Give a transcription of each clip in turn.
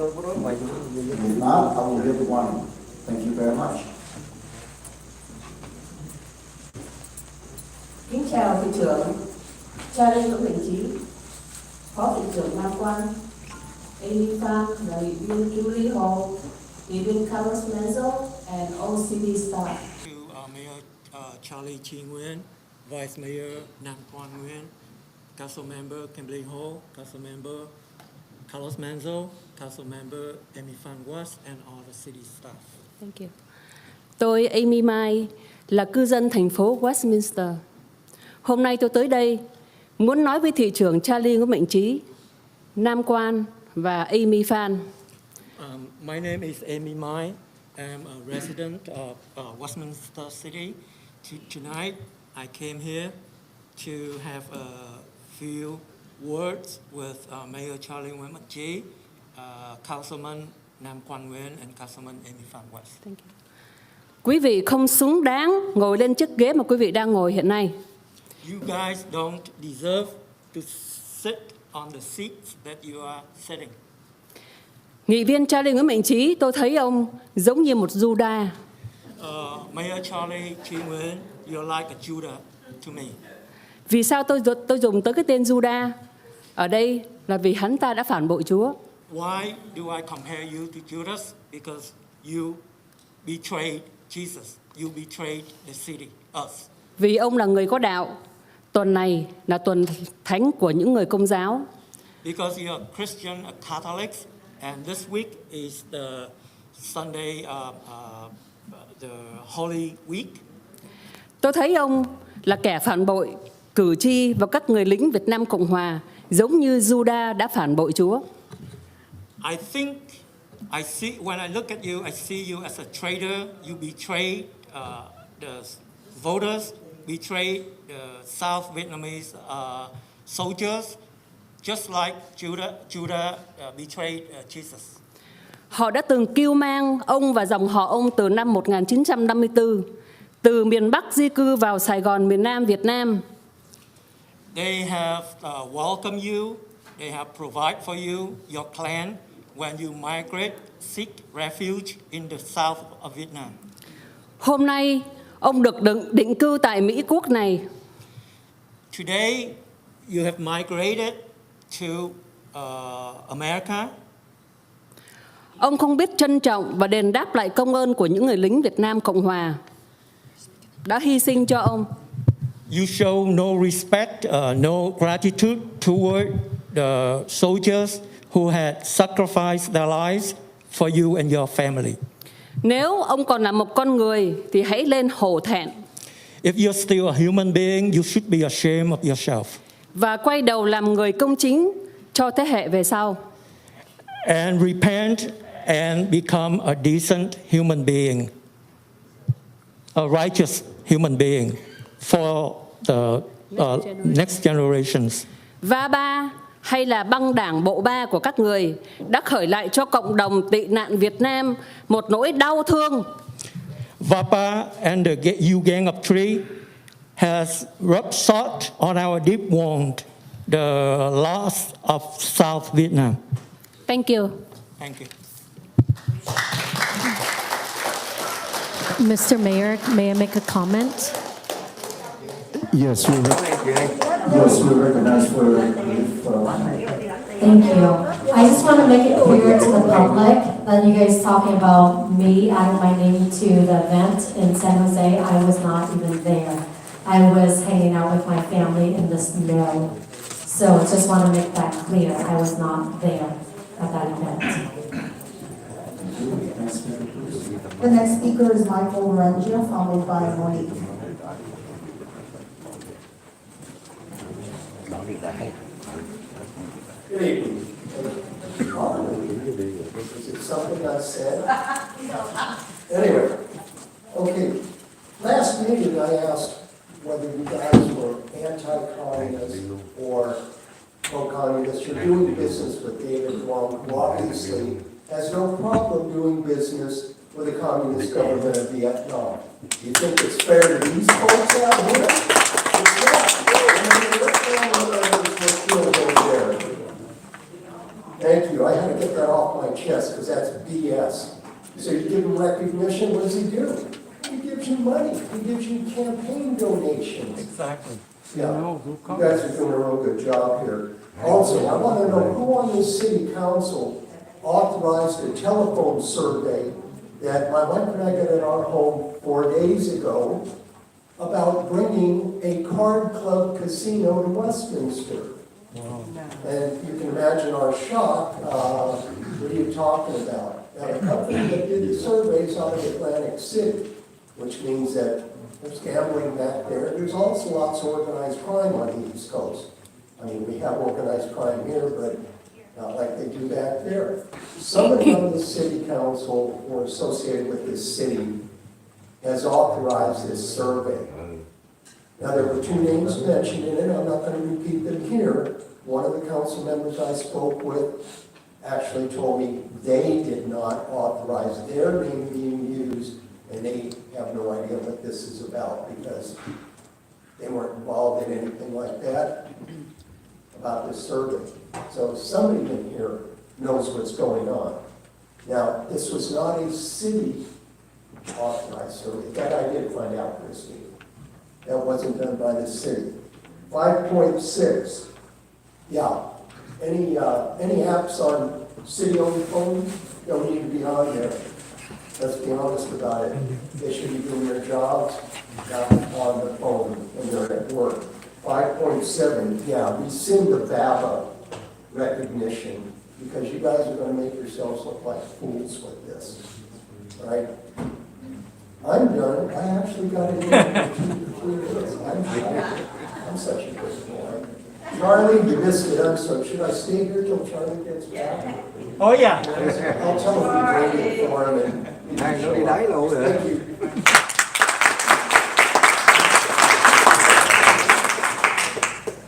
If not, I will give the warning. Thank you very much. Kính chào thị trưởng, cha Lê Nguyễn Mạnh Trí, phó thị trưởng Nam Quan, Amy Phan và ủy viên Kimberly Hall, ủy viên Carlos Menzo, and all city staff. To Mayor Charlie Chi Nguyen, Vice Mayor Nam Quan Nguyen, Council Member Kimberly Hall, Council Member Carlos Menzo, Council Member Amy Phan West, and all the city staff. Thank you. Tôi Amy Mai là cư dân thành phố Westminster. Hôm nay tôi tới đây muốn nói với thị trưởng Charlie Nguyễn Mạnh Trí, Nam Quan và Amy Phan. My name is Amy Mai. I'm a resident of Westminster City. Tonight, I came here to have a few words with Mayor Charlie Nguyễn Mạnh Trí, Councilman Nam Quan Nguyen, and Councilman Amy Phan West. Thank you. Quý vị không xứng đáng ngồi lên chiếc ghế mà quý vị đang ngồi hiện nay. You guys don't deserve to sit on the seats that you are sitting. Nghị viên Charlie Nguyễn Mạnh Trí, tôi thấy ông giống như một Judas. Mayor Charlie Chi Nguyen, you're like a Judah to me. Vì sao tôi dùng tới cái tên Judas? Ở đây là vì hắn ta đã phản bội Chúa. Why do I compare you to Judas? Because you betrayed Jesus. You betrayed the city, us. Vì ông là người có đạo. Tuần này là tuần thánh của những người Công giáo. Because you're a Christian, a Catholic, and this week is the Sunday, the Holy Week. Tôi thấy ông là kẻ phản bội cử tri và các người lính Việt Nam Cộng Hòa, giống như Judas đã phản bội Chúa. I think I see when I look at you, I see you as a traitor. You betrayed the voters, betrayed the South Vietnamese soldiers, just like Judah betrayed Jesus. Họ đã từng kêu mang ông và dòng họ ông từ năm 1954, từ miền Bắc di cư vào Sài Gòn, miền Nam Việt Nam. They have welcomed you. They have provided for you, your clan, when you migrate, seek refuge in the south of Vietnam. Hôm nay, ông được định cư tại Mỹ Quốc này. Today, you have migrated to America. Ông không biết trân trọng và đền đáp lại công ơn của những người lính Việt Nam Cộng Hòa đã hy sinh cho ông. You show no respect, no gratitude toward the soldiers who had sacrificed their lives for you and your family. Nếu ông còn là một con người thì hãy lên hổ thẹn. If you're still a human being, you should be ashamed of yourself. Và quay đầu làm người công chính cho thế hệ về sau. And repent and become a decent human being, a righteous human being for the next generations. Va ba hay là băng đảng bộ ba của các người đã khởi lại cho cộng đồng tị nạn Việt Nam một nỗi đau thương. VAPA and the U Gang of Three has rubbed salt on our deep wound, the loss of South Vietnam. Thank you. Thank you. Mr. Mayor, may I make a comment? Yes, we recognize for Thank you. I just want to make it clear to the public that you guys talking about me adding my name to the event in San Jose. I was not even there. I was hanging out with my family in the snow. So just want to make that clear. I was not there at that event. The next speaker is Michael Rangia, followed by Monique. Good evening. Is it something I said? Anyway, okay. Last meeting I asked whether you guys were anti-communist or pro-communist. You're doing business with David Wong, who obviously has no problem doing business with the communist government of Vietnam. Do you think it's fair to these folks out here? It's not. I mean, what family members were killed over there? Thank you. I had to get that that off my chest because that's BS. So you give him recognition, what does he do? He gives you money, he gives you campaign donations. Exactly. Yeah, you guys are doing a real good job here. Also, I want to know who on this city council authorized a telephone survey that my wife and I got at our home 4 days ago about bringing a card club casino to Westminster. And you can imagine our shock. What are you talking about? Now, the company that did the surveys out of Atlantic City, which means that there's gambling back there. There's also lots of organized crime on the East Coast. I mean, we have organized crime here, but not like they do back there. Somebody on the city council or associated with this city has authorized this survey. Now, there were 2 names mentioned in it. I'm not going to repeat them here. One of the council members I spoke with actually told me they did not authorize their name being used, and they have no idea what this is about because they weren't involved in anything like that about this survey. So somebody in here knows what's going on. Now, this was not a city authorized survey. That I did find out, Christine. That wasn't done by the city. 5.6. Yeah. Any apps on city-owned phones don't need to be on there. Let's be honest about it. They should be doing their jobs, not on the phone when they're at work. 5.7, yeah, rescind the VABA recognition because you guys are going to make yourselves look like fools with this. All right? I'm done. I actually got it in 2 to 3 days. I'm such a good boy. Charlie, you missed it. I'm sorry. Should I stay here till Charlie gets back? Oh, yeah. I'll tell him we waited for him and thank you.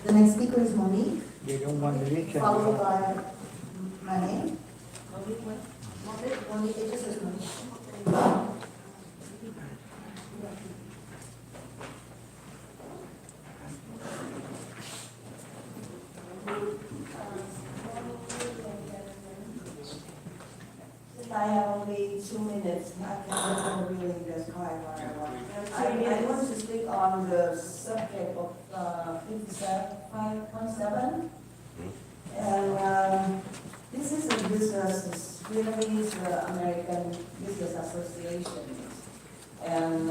The next speaker is Monique, You don't want to reach followed by my name. Monique, it just says Monique. Since I have only 2 minutes, I can really just clarify. I want to speak on the subject of 5.7. And this is a business, Vietnamese American Business Association. And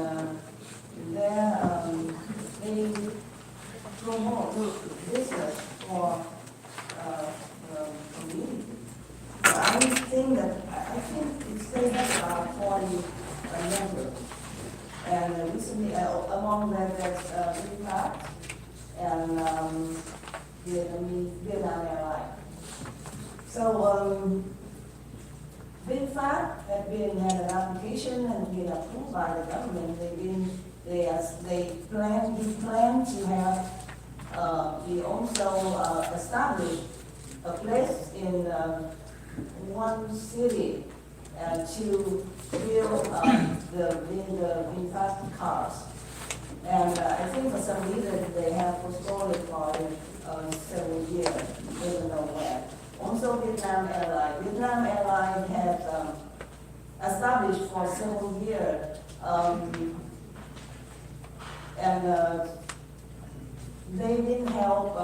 they promote business for the community. I think they have about 40 members. And recently, among them, there's VYMLS and Vietnam Airlines. So, VYMLS had an application and been approved by the government. They plan to have, we also established a place in one city to build the VinFast cars. And I think for some reason they have postponed it for several years, I don't know when. Also Vietnam Airlines. Vietnam Airlines has established for several years, and they didn't help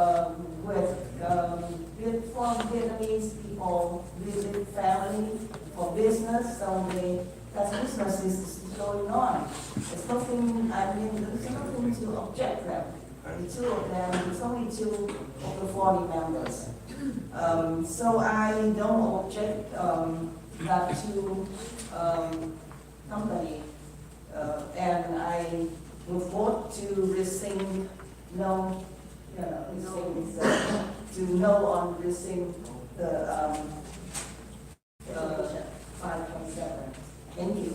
from Vietnamese people visit family for business, so that business is going on. There's nothing, there's nothing to object them. The 2 of them, it's only 2 of the 40 members. So I don't object that 2 company, and I would vote to rescind to no on rescind the 5.7. Thank you.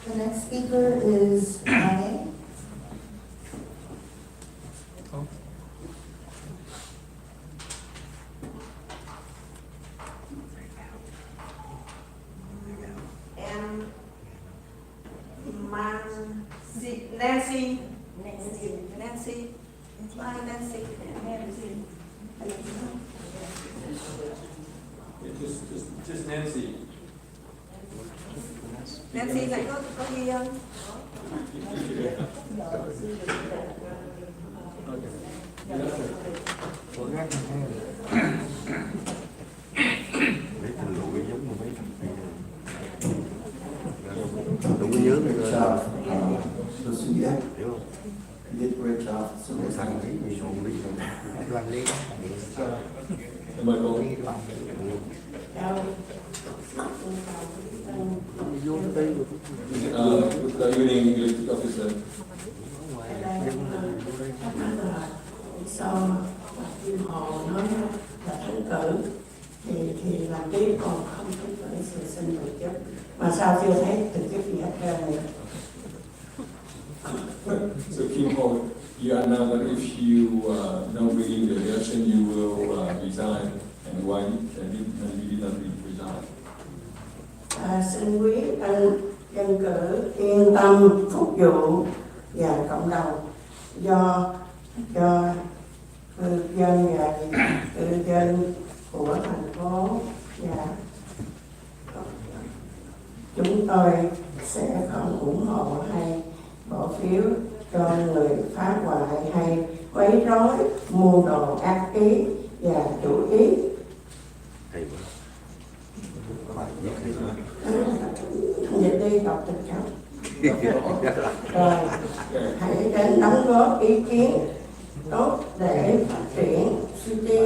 The next speaker is my name. And Nancy. Just Nancy. Nancy thấy có ghi không? Đúng có nhớ Great rồi. job. So Suya, Hiểu không? you did a great job. So Cái thằng ấy bị sụn đi rồi. Đoàn đi. Mời cô. Vô đây rồi. Good evening, elected officer. Sau họ nói là thắng cử thì làm tiếp, còn không thắng cử thì xin từ chức, mà sao chưa thấy từ chức gì hết trơn này. So Kim Ho, you announced that if you don't win the election, you will resign, and why you did not resign? Xin quý anh dân cử yên tâm phục vụ và cộng đồng do cư dân và cư dân của thành phố, và chúng tôi sẽ không ủng hộ hay bỏ phiếu cho người phá hoại hay quấy rối, mưu đồ ác ý và chủ ý. Hay quá. Hay quá. Dịch đi đọc tình cảm. Rồi hãy đến đóng góp ý kiến tốt để phát triển city,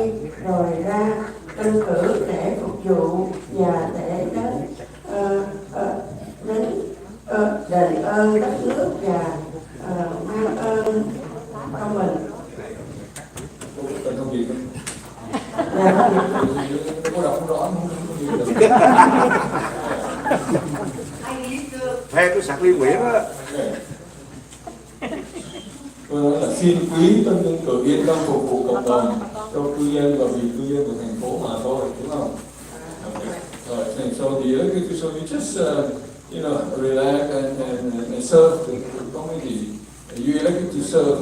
rồi ra tranh cử để phục vụ và để đền ơn đất nước và mang ơn cho mình. Cần thông gì không? Cô đọc không rõ, không hiểu được. Theo tôi sạc liên nguyễn á. Tôi nói là xin quý tân dân cử yên tâm phục vụ cộng đồng cho cư dân và vì cư dân của thành phố mà thôi, đúng không? Okay. So the elected, so you just relax and serve the community. You elected to serve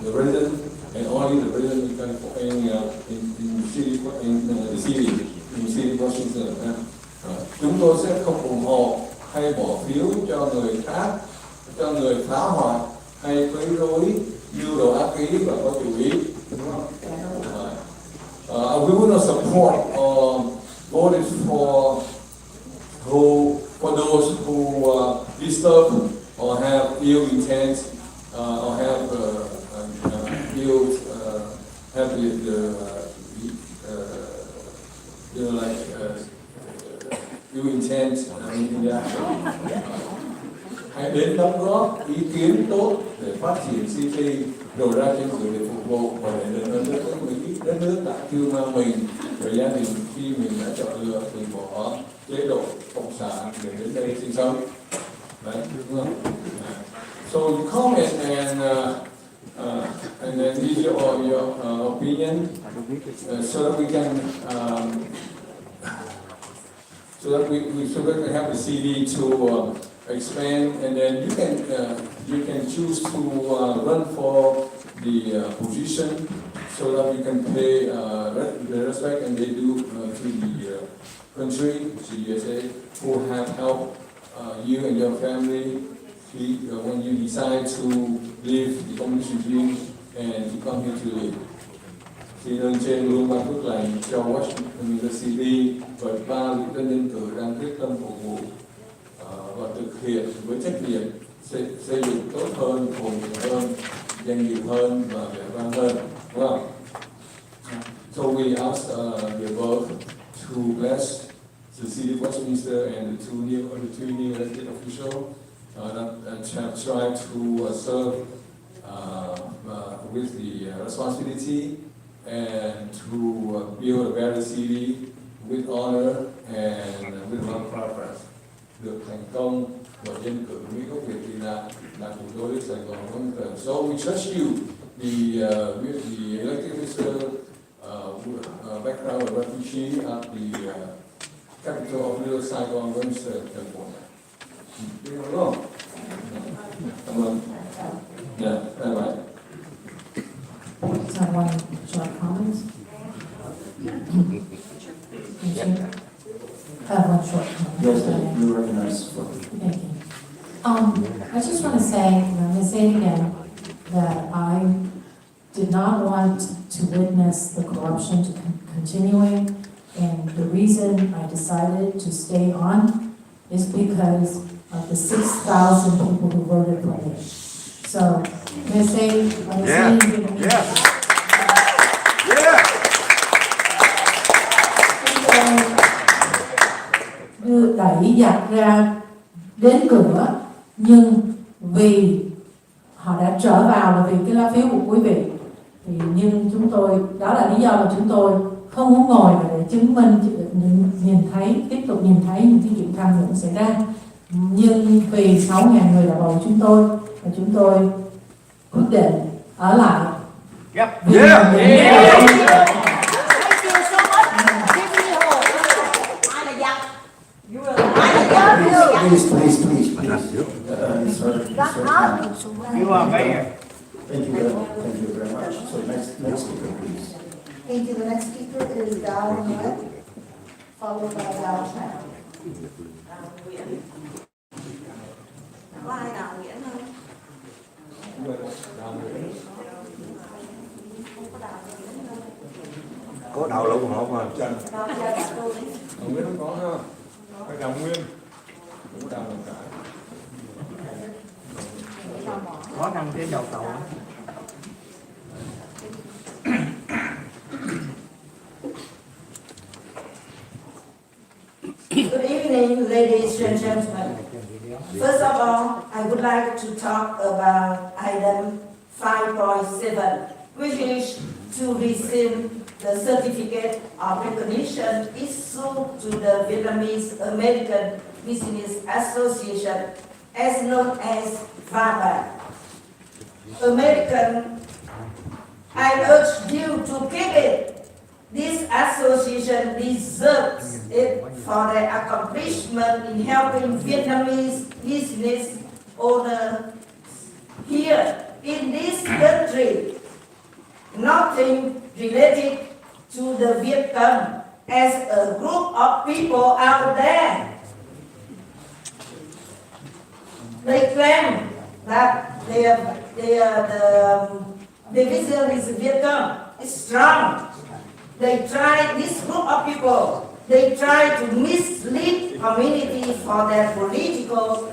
the resident and only the resident in California, in the city, in city Washington. Chúng tôi sẽ không ủng hộ hay bỏ phiếu cho người khác, cho người phá hoại hay quấy rối, mưu đồ ác ý và có chủ ý, đúng không? We will not support or vote for those who disturb or have ill intent or have ill intent in the action. Hãy đến đóng góp ý kiến tốt để phát triển city, rồi ra tranh cử để phục vụ và để đến đất nước đã kêu mang mình và gia đình khi mình đã chọn lựa từ bỏ chế độ cộng sản để đến đây sinh sống. Đấy, đúng không? So you comment and then give your opinion so that we can so that we can have the CD to expand, and then you can choose to run for the position so that you can pay the respect and they do to the country, to USA, who have helped you and your family when you decide to leave the communist regime and to come here to live. Xin ơn trên luôn ban phước lành cho Washington University và ba vị tân nhân cử đang quyết tâm phục vụ và thực hiện với trách nhiệm xây dựng tốt hơn, phồn vinh hơn, danh dự hơn và vẻ vang hơn, đúng không? So we ask the above to bless the city of Westminster and the two new elected officials that have tried to serve with the responsibility and to build a better city with honor and with love preference. Được thành công và dân cử Mỹ gốc Việt tị nạn là thủ đô Sài Gòn vững vàng. So we trust you, the elected officer, background of refugee at the capital of Little Saigon, California. Đúng không? Cảm ơn. Yeah, bye bye. Someone short comments? witness the corruption to continuing. And the reason I decided to stay on is because of the 6,000 people who voted for me. So, may I say in Vietnamese? Đưa đẩy giặc ra đến cửa, nhưng vì họ đã trở vào là vì cái lá phiếu của quý vị. Thì nhưng chúng tôi, đó là lý do mà chúng tôi không muốn ngồi để chứng minh, nhìn thấy, tiếp tục nhìn thấy những cái chuyện tham nhũng xảy ra. Nhưng vì 6.000 người đã bầu chúng tôi, và chúng tôi quyết định ở lại. Please. Sir, You are mayor. Thank you very much. So next speaker, please. Thank you. The next speaker is VYMLS, followed by Đào Trà. Có ai Đào Nguyễn không? Có đầu lộn hộp mà. Đào Nguyên không có ha. Phải Đào Nguyên. Cũng Đào Nguyên cả. Có nằm trên đầu tàu. Good evening, ladies and gentlemen. First of all, I would like to talk about item 5.7, which is to receive the certificate of recognition issued to the Vietnamese American Business Association, as known as VYMLS. American, I urge you to keep it. This association deserves it for their accomplishment in helping Vietnamese business owners here in this country. Nothing related to the Viet Cong as a group of people out there. They claim that the division is Viet Cong is strong. This group of people, they try to mislead community for their political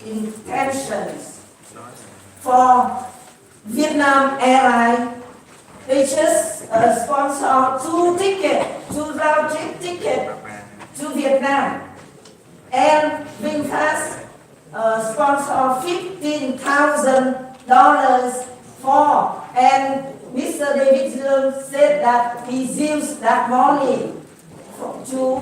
intentions. For Vietnam Airlines, they just sponsor two round trip tickets to Vietnam. And VYMLS sponsor $15,000 for, and Mr. Davidson said that he used that money to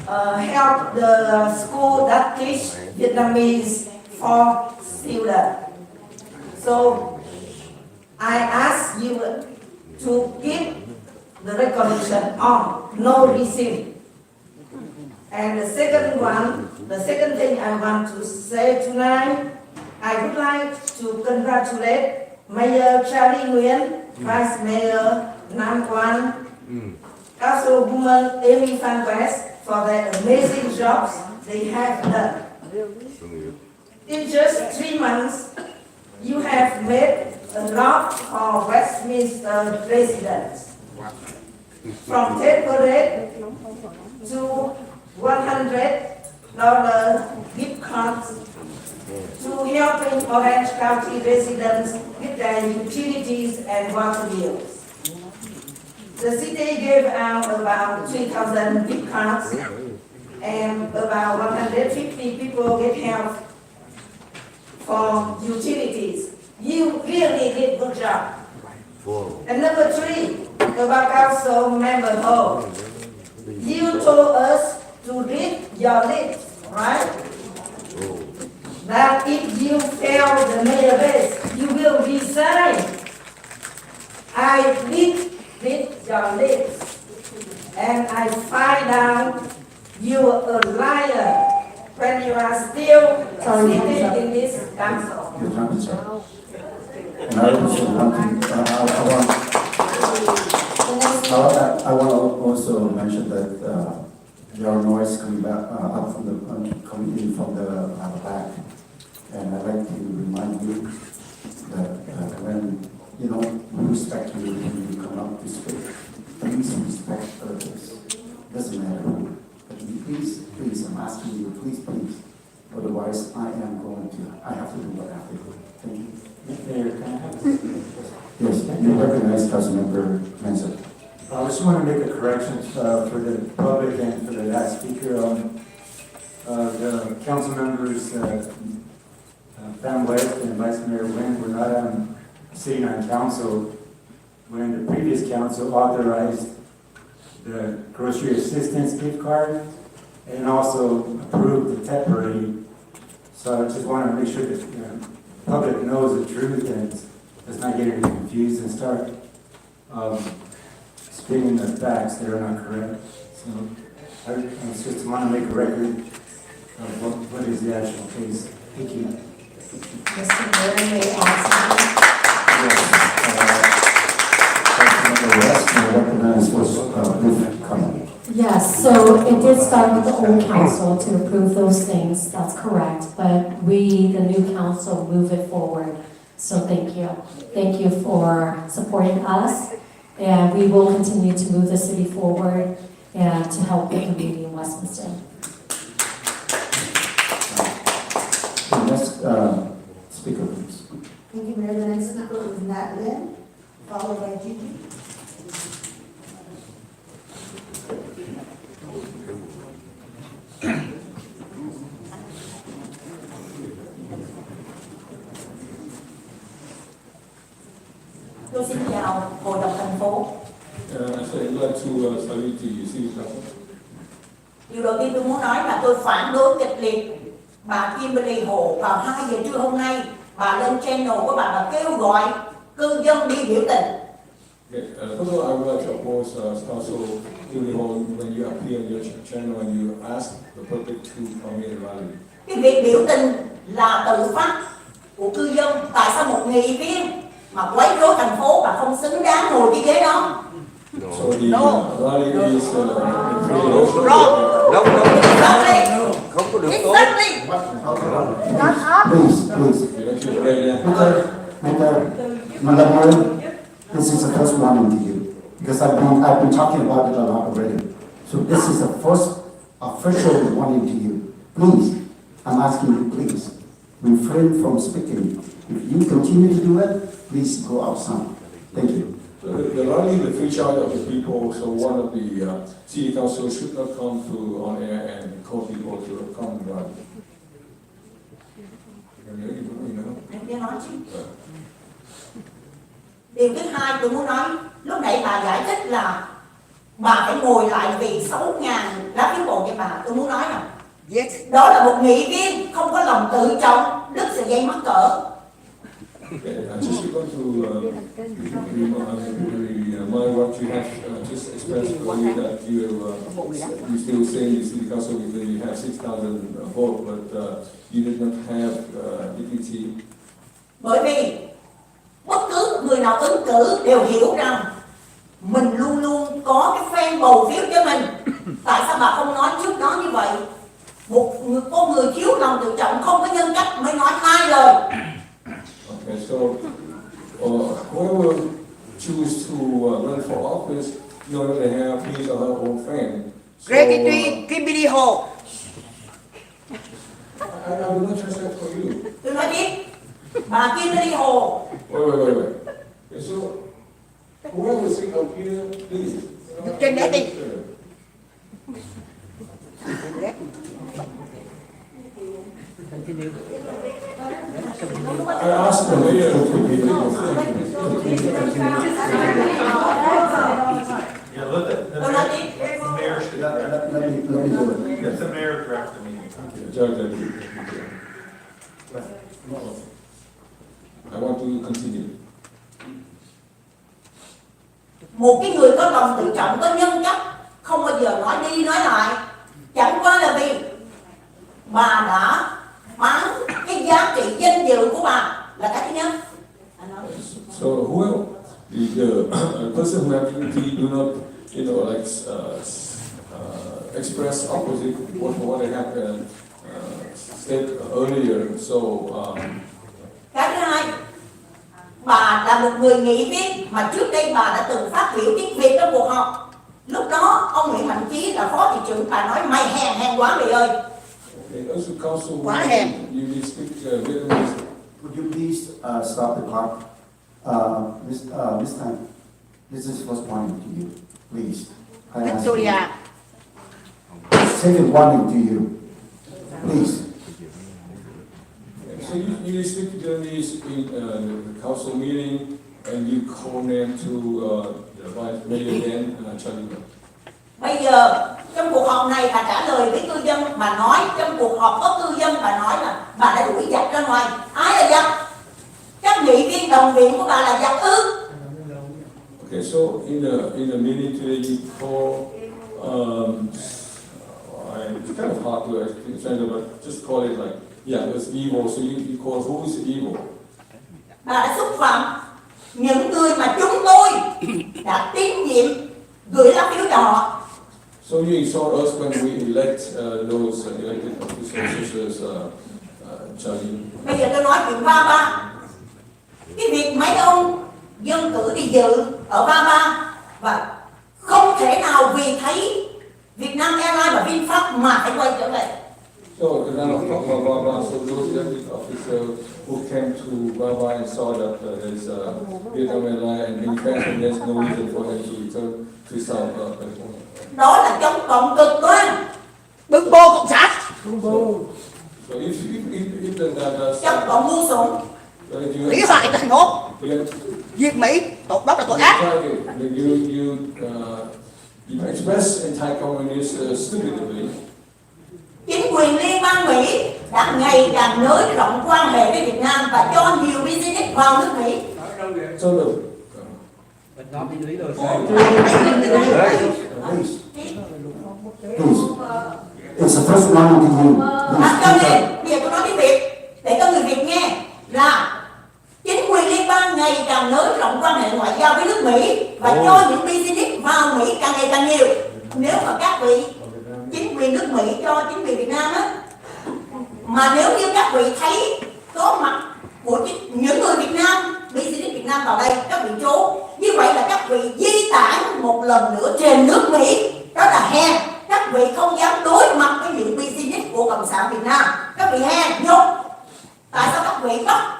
help the school that teach Vietnamese for students. So I ask you to give the recognition on no receipt. And the second thing I want to say tonight, I would like to congratulate Mayor Charlie Nguyen, Vice Mayor Nam Quan, Councilwoman Amy Phan West for their amazing jobs they have done. In just 3 months, you have made a lot for Westminster residents. From tent parade to $100 gift cards to helping Orange County residents with their utilities and water bills. The city gave out about 3,000 gift cards and about 150 people get help for utilities. You really did good job. And number 3, about council member hall. You told us to read your lips, right? That if you fail the mayor race, you will resign. I read your lips, and I find out you are a liar when you are still sitting in this council. Your time is up. And I also want to, I want to also mention that your noise coming back up from the coming in from the back, and I'd like to remind you that when you know, we respect you when you come up to speak. Please respect others. Doesn't matter who. But please, I'm asking you, please. Otherwise, I have to do what I have to do. Thank you. Mayor, can I have a Yes, you recognize Councilmember Mensa. I just want to make a correction for the public and for the last speaker. The council members, VYMLS and Vice Mayor Nguyen were not sitting on council when the previous council authorized the grocery assistance gift card and also approved the TEP parade. So I just want to make sure that the public knows the truth and does not get any confused and start spinning the facts that are not correct. So I just want to make a record of what is the actual case. Thank you. Mr. Mayor, may I ask Councilmember West, you recognize what's coming. Yes, so it did start with the old council to approve those things, that's correct, but we, the new council, move it forward. So thank you. Thank you for supporting us, and we will continue to move the city forward and to help the community in Westminster. The next speaker, please. Thank you, Mayor. The next speaker is Nat Lynn, followed by Gigi. Tôi xin chào Hội đồng thành phố. I'd like to salute the city council. Điều đầu tiên tôi muốn nói là tôi phản đối kịch liệt bà Kimberly Hồ vào 2 giờ trưa hôm nay. Bà lên channel của bà và kêu gọi cư dân đi biểu tình. First of all, I would like to oppose Council Kimberly Ho when you appear on your channel and you ask the public to come here and rally. Cái việc biểu tình là tự phát của cư dân. Tại sao một nghị viên mà quấy rối thành phố và không xứng đáng ngồi cái ghế đó? So the rally is Không có được tốt. Madam, this is the first warning to you because I've been talking about it a lot already. So this is the first official warning to you. Please, I'm asking you, please refrain from speaking. If you continue to do it, please go outside. Thank you. The rally is the free charge of the people, so one of the city council should not come to on air and call people to come and rally. Em nói chứ. Điều thứ hai tôi muốn nói, lúc nãy bà giải thích là bà phải ngồi lại vì 6.000 lá phiếu bầu cho bà. Tôi muốn nói là đó là một nghị viên không có lòng tự trọng, đứt sợi dây mắc cỡ. Okay, I just want to remind what you have just expressed earlier that you still say in the city council that you have 6,000 votes, but you did not have deputy. Bởi vì bất cứ người nào ứng cử đều hiểu rằng mình luôn luôn có cái fan bầu phiếu cho mình. Tại sao bà không nói trước đó như vậy? Một con người thiếu lòng tự trọng, không có nhân cách mới nói 2 lời. Okay, so whoever choose to run for office, you know, they have his or her own fan. So, Kimberly Hồ. I will not translate for you. Tôi nói tiếp. Bà Kimberly Hồ. Wait. Okay, so whoever is up here, please. Trên đấy đi. I asked the mayor to be the Yeah, let the mayor should, Let me do it. let the mayor direct the meeting. I want to continue. Một cái người có lòng tự trọng, có nhân cách, không bao giờ nói đi nói lại. Chẳng qua là vì bà đã bán cái giá trị danh dự của bà là cái thứ nhất. So whoever the person who have duty do not, you know, like express opposite what they have said earlier. So Cái thứ hai, bà là một người nghị viên mà trước đây bà đã từng phát biểu tiếng Việt trong cuộc họp. Lúc đó ông Nguyễn Mạnh Chí là phó thị trưởng, bà nói mày hèn quá mày ơi. Okay, also council, Quá hèn. you speak Vietnamese. Would you please stop the clock? Miss Tan, this is first warning to you, please. I ask you. Second warning to you, please. So you speak Vietnamese in the council meeting, and you call name to the vice mayor then, Charlie. Bây giờ trong cuộc họp này bà trả lời với cư dân, bà nói trong cuộc họp có cư dân, bà nói là bà đã đuổi giặc ra ngoài. Ai là giặc? Các nghị viên đồng viện của bà là giặc ư? Okay, so in the meeting today, you call it's kind of hard to explain, but just call it like, yeah, it's evil. So you call who is evil? Bà đã xúc phạm những người mà chúng tôi đã tín nhiệm gửi lá phiếu cho họ. So you insult us when we elect those elected officials, Charlie. Bây giờ tôi nói chuyện Va. Cái việc mấy ông dân cử đi dự ở Va và không thể nào vì thấy Việt Nam Airlines và VinFast mà phải quay trở về. So those elected officials who came to Baba and saw that there's Vietnam Airlines and VinFast, and there's no reason for them to return to South California. Đó là chống cộng cực đoan, bưng bô cộng sản. So if the Chống cộng ngu xuẩn. Mỹ phải là ngốc. Diệt Mỹ, tội đó là tội ác. You express anti-communist stupidly. Chính quyền Liên bang Mỹ đã ngày càng nới rộng quan hệ với Việt Nam và cho nhiều business vào nước Mỹ. So Please, it's the first warning to you. Cho nên, bây giờ tôi nói tiếng Việt để cho người Việt nghe là chính quyền liên bang ngày càng nới rộng quan hệ ngoại giao với nước Mỹ và cho những business vào Mỹ càng ngày càng nhiều. Nếu mà các vị chính quyền nước Mỹ cho chính quyền Việt Nam á, mà nếu như các vị thấy có mặt của những người Việt Nam, business Việt Nam vào đây, các vị trốn, như vậy là các vị di tản một lần nữa trên nước Mỹ, đó là hèn. Các vị không dám đối mặt với những business của Cộng sản Việt Nam, các vị hèn nhục. Tại sao các vị bắt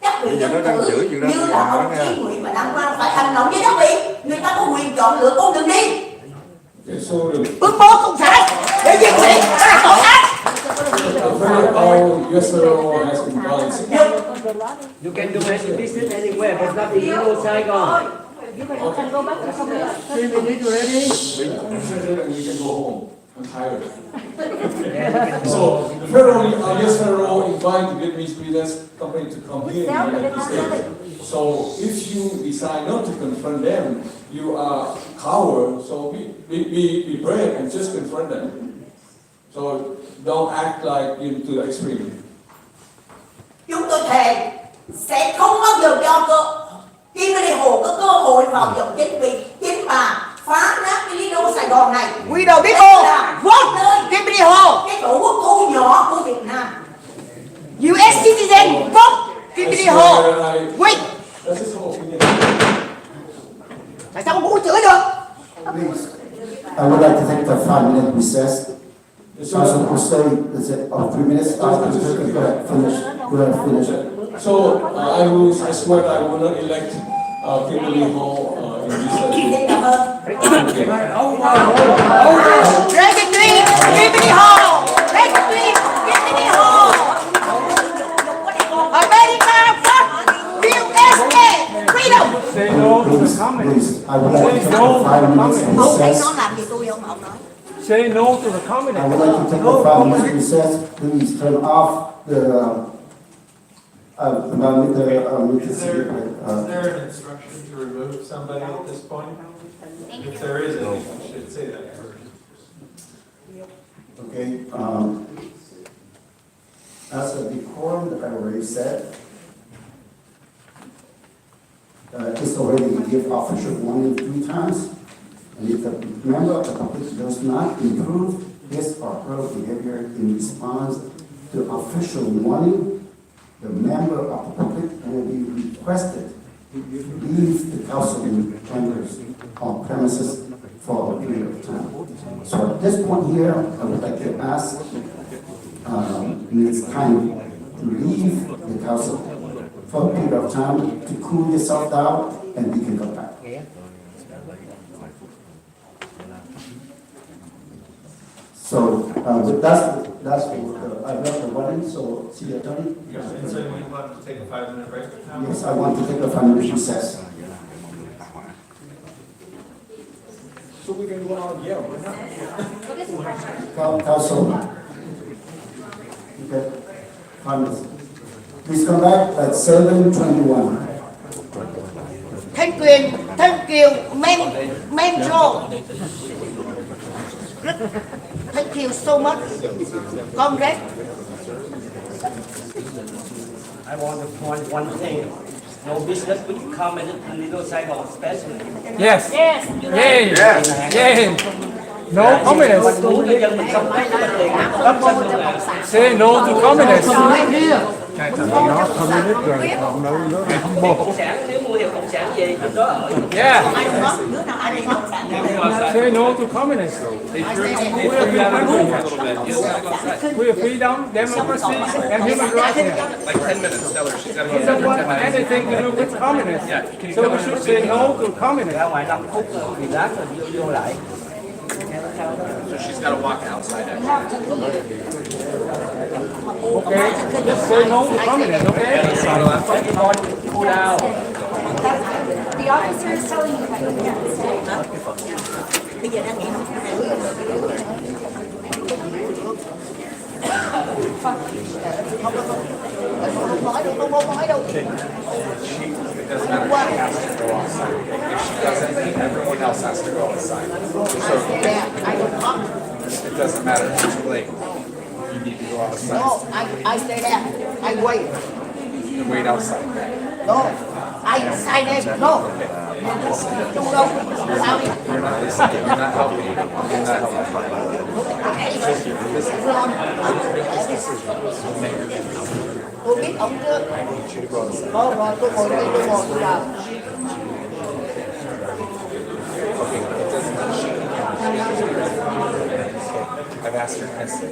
các vị dân cử như là ông Chí Nguyễn và Đảng Quang phải hành động với các vị? Người ta có quyền chọn lựa con đường đi. Bức bố Cộng sản để diệt Mỹ, đó là tội ác. You can do any business anywhere, but not in Euro Saigon. You can go back to Korea. 3 minutes already. You can go home. I'm tired. So federal invite the Vietnamese business company to come here in the United States. So if you decide not to confront them, you are coward. So be brave and just confront them. So don't act like to the extreme. Chúng tôi thề sẽ không bao giờ cho Kim Lê Hồ có cơ hội vào dòng chính vì chính bà phá nát cái lý đô Sài Gòn này. We don't biết hồ. Vote nơi Kim Lê Hồ, cái tổ quốc thu nhỏ của Việt Nam. US citizen vote Kim Lê Hồ. Wait. Tại sao không muốn chửi được? Please, I would like to take the 5-minute recess. Council Jose, is it 3 minutes? Go ahead, finish. So I swear I will not elect Kimberly Hall in this election. Recognize Kimberly Hall. Recognize Kimberly Hall. America first. USA freedom. Say no to the comment. Please, I would like to take a 5 minutes recess. Nó làm gì tôi không ông nói. Say no to the comment. I would like to take a 5 minutes recess. Please turn off the Is there an instruction to remove somebody at this point? If there is any, you should say that first. Okay, as a decorum that I already said, it's already give official warning 3 times. And if the member of the public does not improve his or her behavior in response to official warning, the member of the public will be requested to leave the council chambers or premises for a period of time. So at this point here, I would like to ask Ms. Khai to leave the council for a period of time to cool yourself down, and we can come back. So that's I read the warning, so see the attorney? Yes, and so we want to take a 5-minute break now? Yes, I want to take a 5-minute recess. So we can go out, yeah, why not? Council. Okay, 5 minutes. Please come back at 7:21. Thank you, Metro. Thank you so much, Congress. I want to point one thing. No business with comment in little cycle especially. Yes. Yay. Yay. No communists. Say no to communists. Cộng sản nếu mua hiệu cộng sản về lúc đó ở. Yeah. Say no to communists. We are freedom, democracy, and human rights. Like 10 minutes, tell her she's got to We don't want anything to do with communists. So we should say no to communists. Ra ngoài 5 phút thì lát rồi vô lại. So she's got to walk outside actually. Okay, just say no to communists, okay? Cool down. The officer is telling you that you can't stay. Bây giờ đang nghỉ học. Không nói đâu, không nói đâu. It doesn't matter if she has to go outside. If she doesn't, then everyone else has to go outside. So it doesn't matter if it's too late. You need to go outside. No, I stay there. I wait. You wait outside. No, I stay there. No. Trung đâu? Sao đi? You're not listening. You're not helping. You're not helping. Tôi biết ông trước. Rồi, tôi ngồi đây, tôi ngồi tôi làm. I've asked her nicely.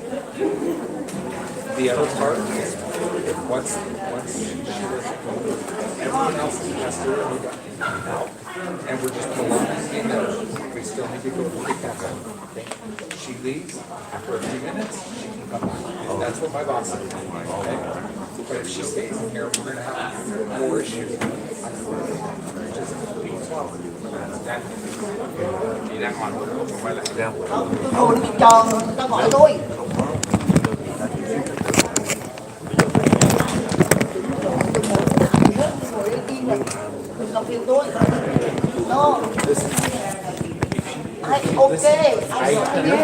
The other part is once she was everyone else has to move out. And we're just prolonging the inevitable. We still need to go to the council. Okay? She leaves after a few minutes, she can come back. That's what my boss said. Okay? But if she stays in here, we're gonna have more issues. Chị đang hỏi không phải là Tôi ngồi đi chờ người ta gọi tôi. Ngồi đây im này. Đừng làm phiền tôi. No. Okay. I know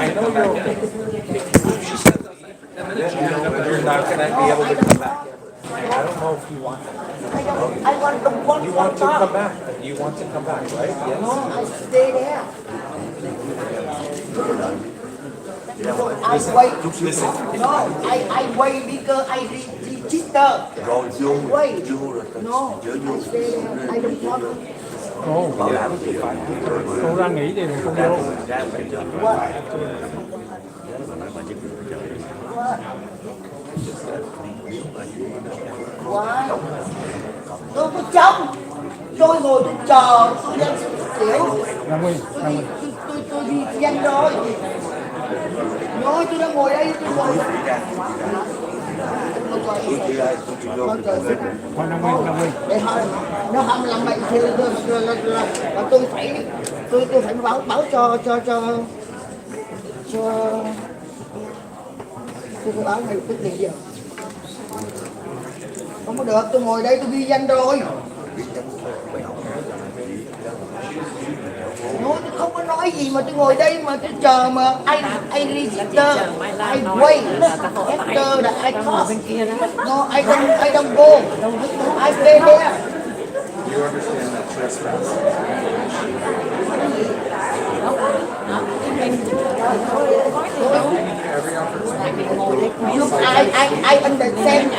you're not gonna be able to come back. I don't know if you want that. I want to You want to come back. You want to come back, right? Yes. No, I stay there. I wait. Listen. No, I wait because I register. Wait. No, I stay there. I don't want. Cô ra nghỉ đi rồi cô vô. Why? Tôi có trông. Tôi ngồi tôi chờ. Tôi đang xỉu. Tôi đi nhanh rồi. Nói tôi đang ngồi đây. Tôi ngồi. Để thôi, nó không làm bệnh thì là tôi phải báo cho tôi phải báo ngay tức liền giờ. Không có được, tôi ngồi đây tôi ghi danh rồi. Nói tôi không có nói gì mà tôi ngồi đây mà tôi chờ mà I register, I wait, after that I come. No, I don't go. I stay there. You understand that trespass? Every opportunity. Look, I understand.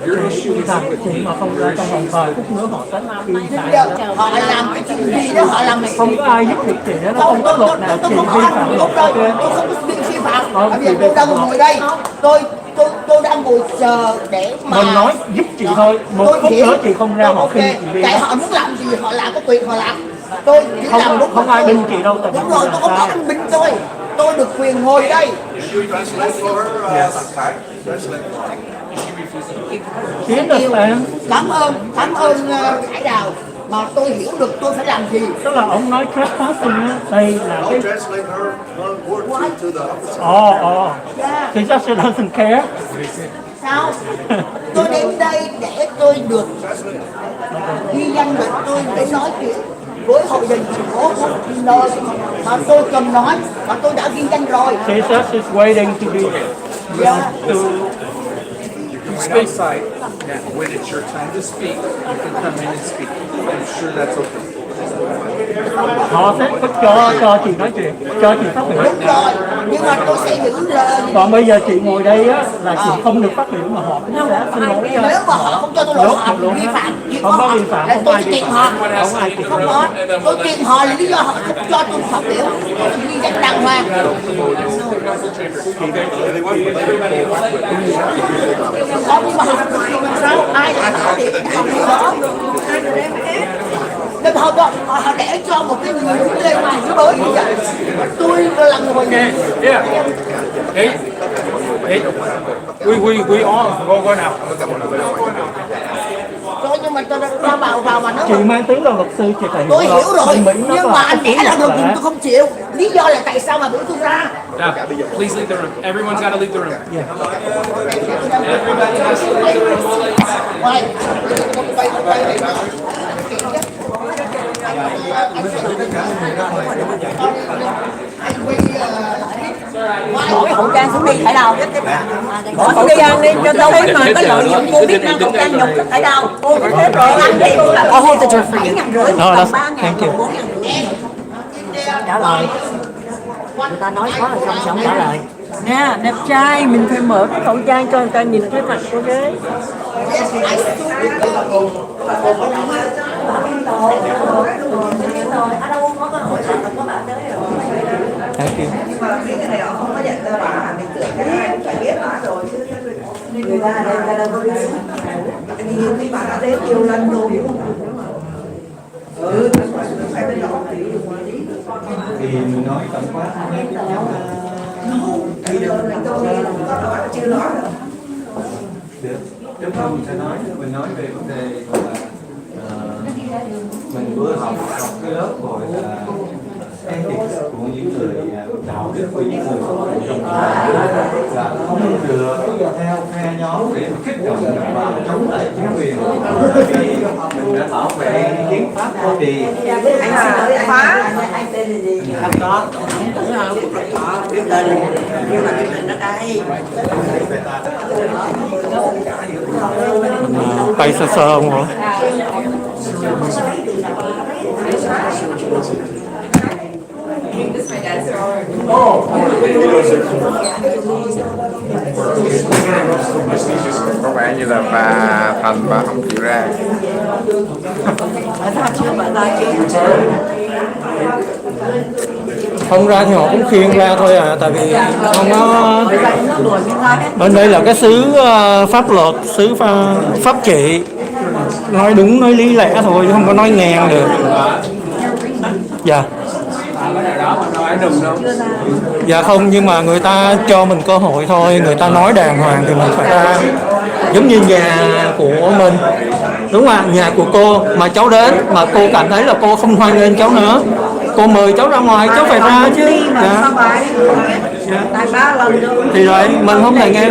Your issue is làm cái chuyện mà không ra trong vòng vài phút nữa họ sẽ đi Bây giờ họ làm cái chuyện gì đó họ làm này. không có ai giúp được chị đó, nó không có luật nào chị vi phạm luật. Tôi không có vi phạm. Bây giờ tôi đang ngồi đây, tôi đang ngồi chờ để mà Mình nói giúp chị thôi, một phút nữa chị không ra họ khi chị đi. Tại họ muốn làm gì họ làm, có quyền họ làm. Tôi chỉ làm đúng. Không ai binh chị đâu. Đúng rồi, tôi không có anh binh tôi được quyền ngồi đây. Chiến được em. Cảm ơn Hải Đào, mà tôi hiểu được tôi phải làm gì. Tức là ông nói trespassing á, đây là cái. Thì just she doesn't care. Sao? Tôi đến đây để tôi được ghi danh được, tôi để nói chuyện với hội đồng thành phố của nơi mà tôi cần nói, mà tôi đã ghi danh rồi. She says she's waiting to be to Speak side, and when it's your time to speak, you can come in and speak. I'm sure that's okay. họ sẽ cho chị nói chuyện, cho chị phát biểu. Đúng rồi, nhưng mà tôi sẽ giữ lời. Còn bây giờ chị ngồi đây á là chị không được phát biểu, mà họ cũng sẽ xin lỗi. Nếu mà họ không cho tôi lỗi, họ vi phạm, không có vi phạm, không tôi ai vi kiện phạm, họ, không ai kiện. không có, tôi kiện họ là lý do họ không cho tôi phát biểu, tôi ghi danh đàng hoàng. Nhưng mà họ sao ai lại họ để đó? Nên họ để cho một cái người đứng lên mà cứ bới như vậy. Tôi là người Yeah. Hey. We all go now. Thôi nhưng mà tôi ra vào mà nó. Chị mang tiếng là luật sư, chị phải hiểu. Tôi hiểu rồi, nhưng mà anh để là được thì tôi không chịu. Lý do là tại sao mà biểu tôi ra? Now, please leave the room. Everyone's got to leave the room. Bỏ cái khẩu trang xuống đi, Hải Đào. Bỏ khẩu trang đi cho tôi thấy mà cái lợi dụng cô biết mang khẩu trang nhục cái Hải Đào. Cô cũng thế rồi. I'll hold the door for you. No, that's thank you. Trả lời. Người ta nói có là không sống trả lời. Nha, đẹp trai, mình phải mở cái khẩu trang cho người ta nhìn cái mặt của cái. Thank you. Nhưng mà mấy cái này họ không có nhận ra bà, mình tưởng cái ai cũng phải biết bà rồi chứ. Người ta đâu có biết. Nhiều khi bà đã đến nhiều lần rồi hiểu không? Phải bên đó thì mình nói tổng quát được, nếu không mình sẽ nói, mình nói về vấn đề là mình vừa học cái lớp rồi là ethics của những người đạo đức của những người trong là không được theo phe nhóm để kích động và chống lại chính quyền. Mình đã bảo vệ hiến pháp Hoa Kỳ. Anh phá. Anh tên là gì? Không có. Biết tên là nhưng mà cái tên ở đây. Tay sơ sơ không hả? Có vẻ như là bà Thành bà không chịu ra. Không ra thì họ cũng khiêng ra thôi à, tại vì không có. Bên đây là cái xứ pháp luật, xứ pháp trị, nói đúng nói lý lẽ thôi, không có nói ngang được. Dạ. Dạ không, nhưng mà người ta cho mình cơ hội thôi, người ta nói đàng hoàng thì mình phải ra. Giống như nhà của mình, đúng không ạ? Nhà của cô mà cháu đến mà cô cảm thấy là cô không hoan nghênh cháu nữa, cô mời cháu ra ngoài, cháu phải ra chứ. Dạ. Thì rồi mình không thể nghe.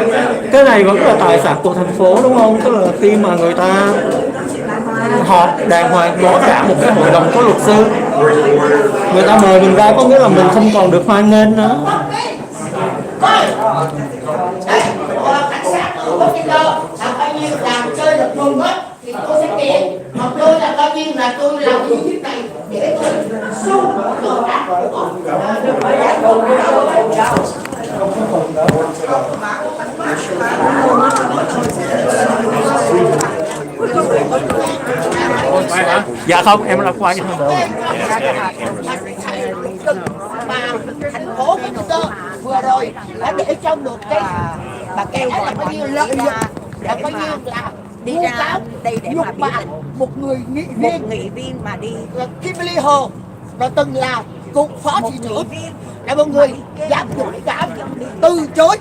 Cái này vẫn là tài sản của thành phố, đúng không? Tức là khi mà người ta họp đàng hoàng, có cả một cái hội đồng có luật sư, người ta mời mình ra có nghĩa là mình không còn được hoan nghênh nữa. Cảnh sát ở Washington là coi như làm chơi được mừng hết thì tôi sẽ kiện, mà tôi là coi như là tôi làm cái chiếc này để tôi xung đồ đạc của họ. Dạ không, em là qua chứ không được. Mà thành phố Windsor vừa rồi đã để cho được cái mà kêu là bao nhiêu lợi nhuận, là bao nhiêu là đi ra đây để mà bạn một người nghị viên mà đi Kimberly Hồ đã từng là cựu phó thị trưởng, là một người dám dũng cảm từ chối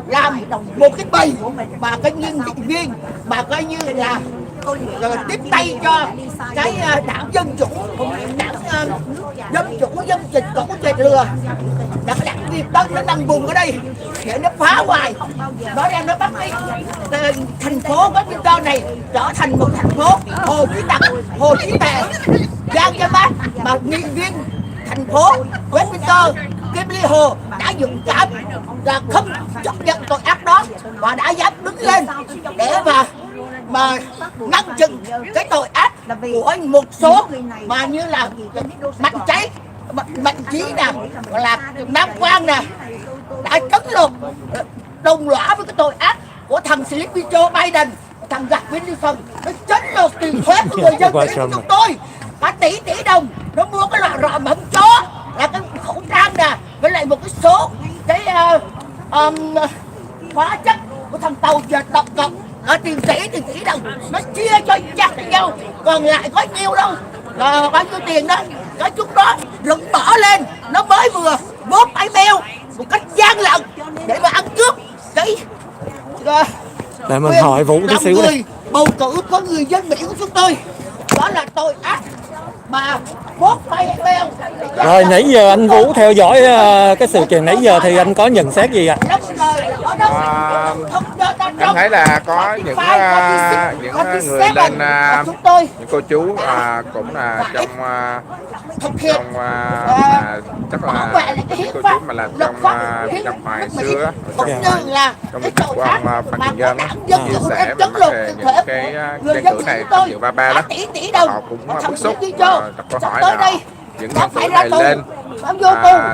làm một cái bầy mà cái nghị viên mà coi như là tiếp tay cho cái đảng dân chủ, dân chịch cổ chịch lừa. Đã cái đảng Việt Tân nó nằm vùng ở đây để nó phá hoại, nó đang nó bắt cái thành phố Washington này trở thành một thành phố hồ chí tặc, hồ chí tè, gian cho bác. Mà nghị viên thành phố Westminster Kimberly Hồ đã dũng cảm và không chấp nhận tội ác đó và đã dám đứng lên để mà ngăn chặn cái tội ác của một số mà như là Mạnh Trí nè, là Nam Quang nè, đã trấn lột đồng lõa với cái tội ác của thằng Sleepy Joe Biden, thằng giặc Wilson. Nó trấn lột tiền thuế của người dân Mỹ của chúng tôi cả tỷ đồng. Nó mua cái loại rọ mỏng chó là cái khẩu trang nè, với lại một cái số cái hóa chất của thằng tàu dệt độc cộng ở tiền tỷ đồng. Nó chia cho chặt nhau, còn lại có nhiêu đâu, bao nhiêu tiền đó cái chúng đó lẫn bỏ lên. Nó mới vừa bóp email một cách gian lận để mà ăn cướp cái để mình hỏi Vũ tí xíu đi. Bầu cử của người dân Mỹ của chúng tôi, đó là tội ác mà bóp email. Rồi nãy giờ anh Vũ theo dõi cái sự kiện nãy giờ thì anh có nhận xét gì ạ? Em thấy là có những người lên những cô chú cũng là trong chắc là những cô chú mà làm trong Việt Nam Hòa xưa trong việc của ông Phan Đình Dân chia sẻ về những cái cử này trong dự ba đó, họ cũng bức xúc đặt câu hỏi là những nhân cử này lên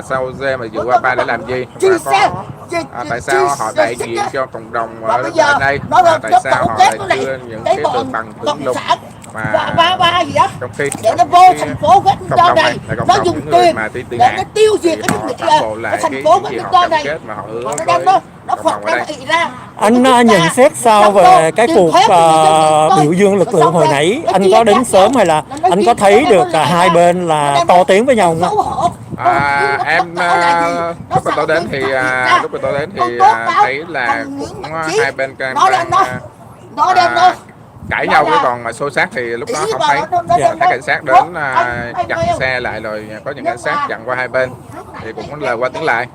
sau mà dự qua ba để làm gì, và tại sao họ đại diện cho cộng đồng ở đây, tại sao họ lại đưa những cái từ bằng tưởng lục mà trong khi để nó vô thành phố Washington này, nó dùng tiền để nó tiêu diệt cái nước Mỹ, cái thành phố Washington này, nó đem nó phật ra. Anh nhận xét sao về cái cuộc biểu dương lực lượng hồi nãy? Anh có đến sớm hay là anh có thấy được cả hai bên là to tiếng với nhau không? Em lúc mà tôi đến thì thấy là cũng hai bên cãi nhau, chứ còn mà xô xát thì lúc đó không thấy. Thấy cảnh sát đến chặn xe lại, rồi có những cảnh sát chặn qua hai bên thì cũng là qua tiếng lại,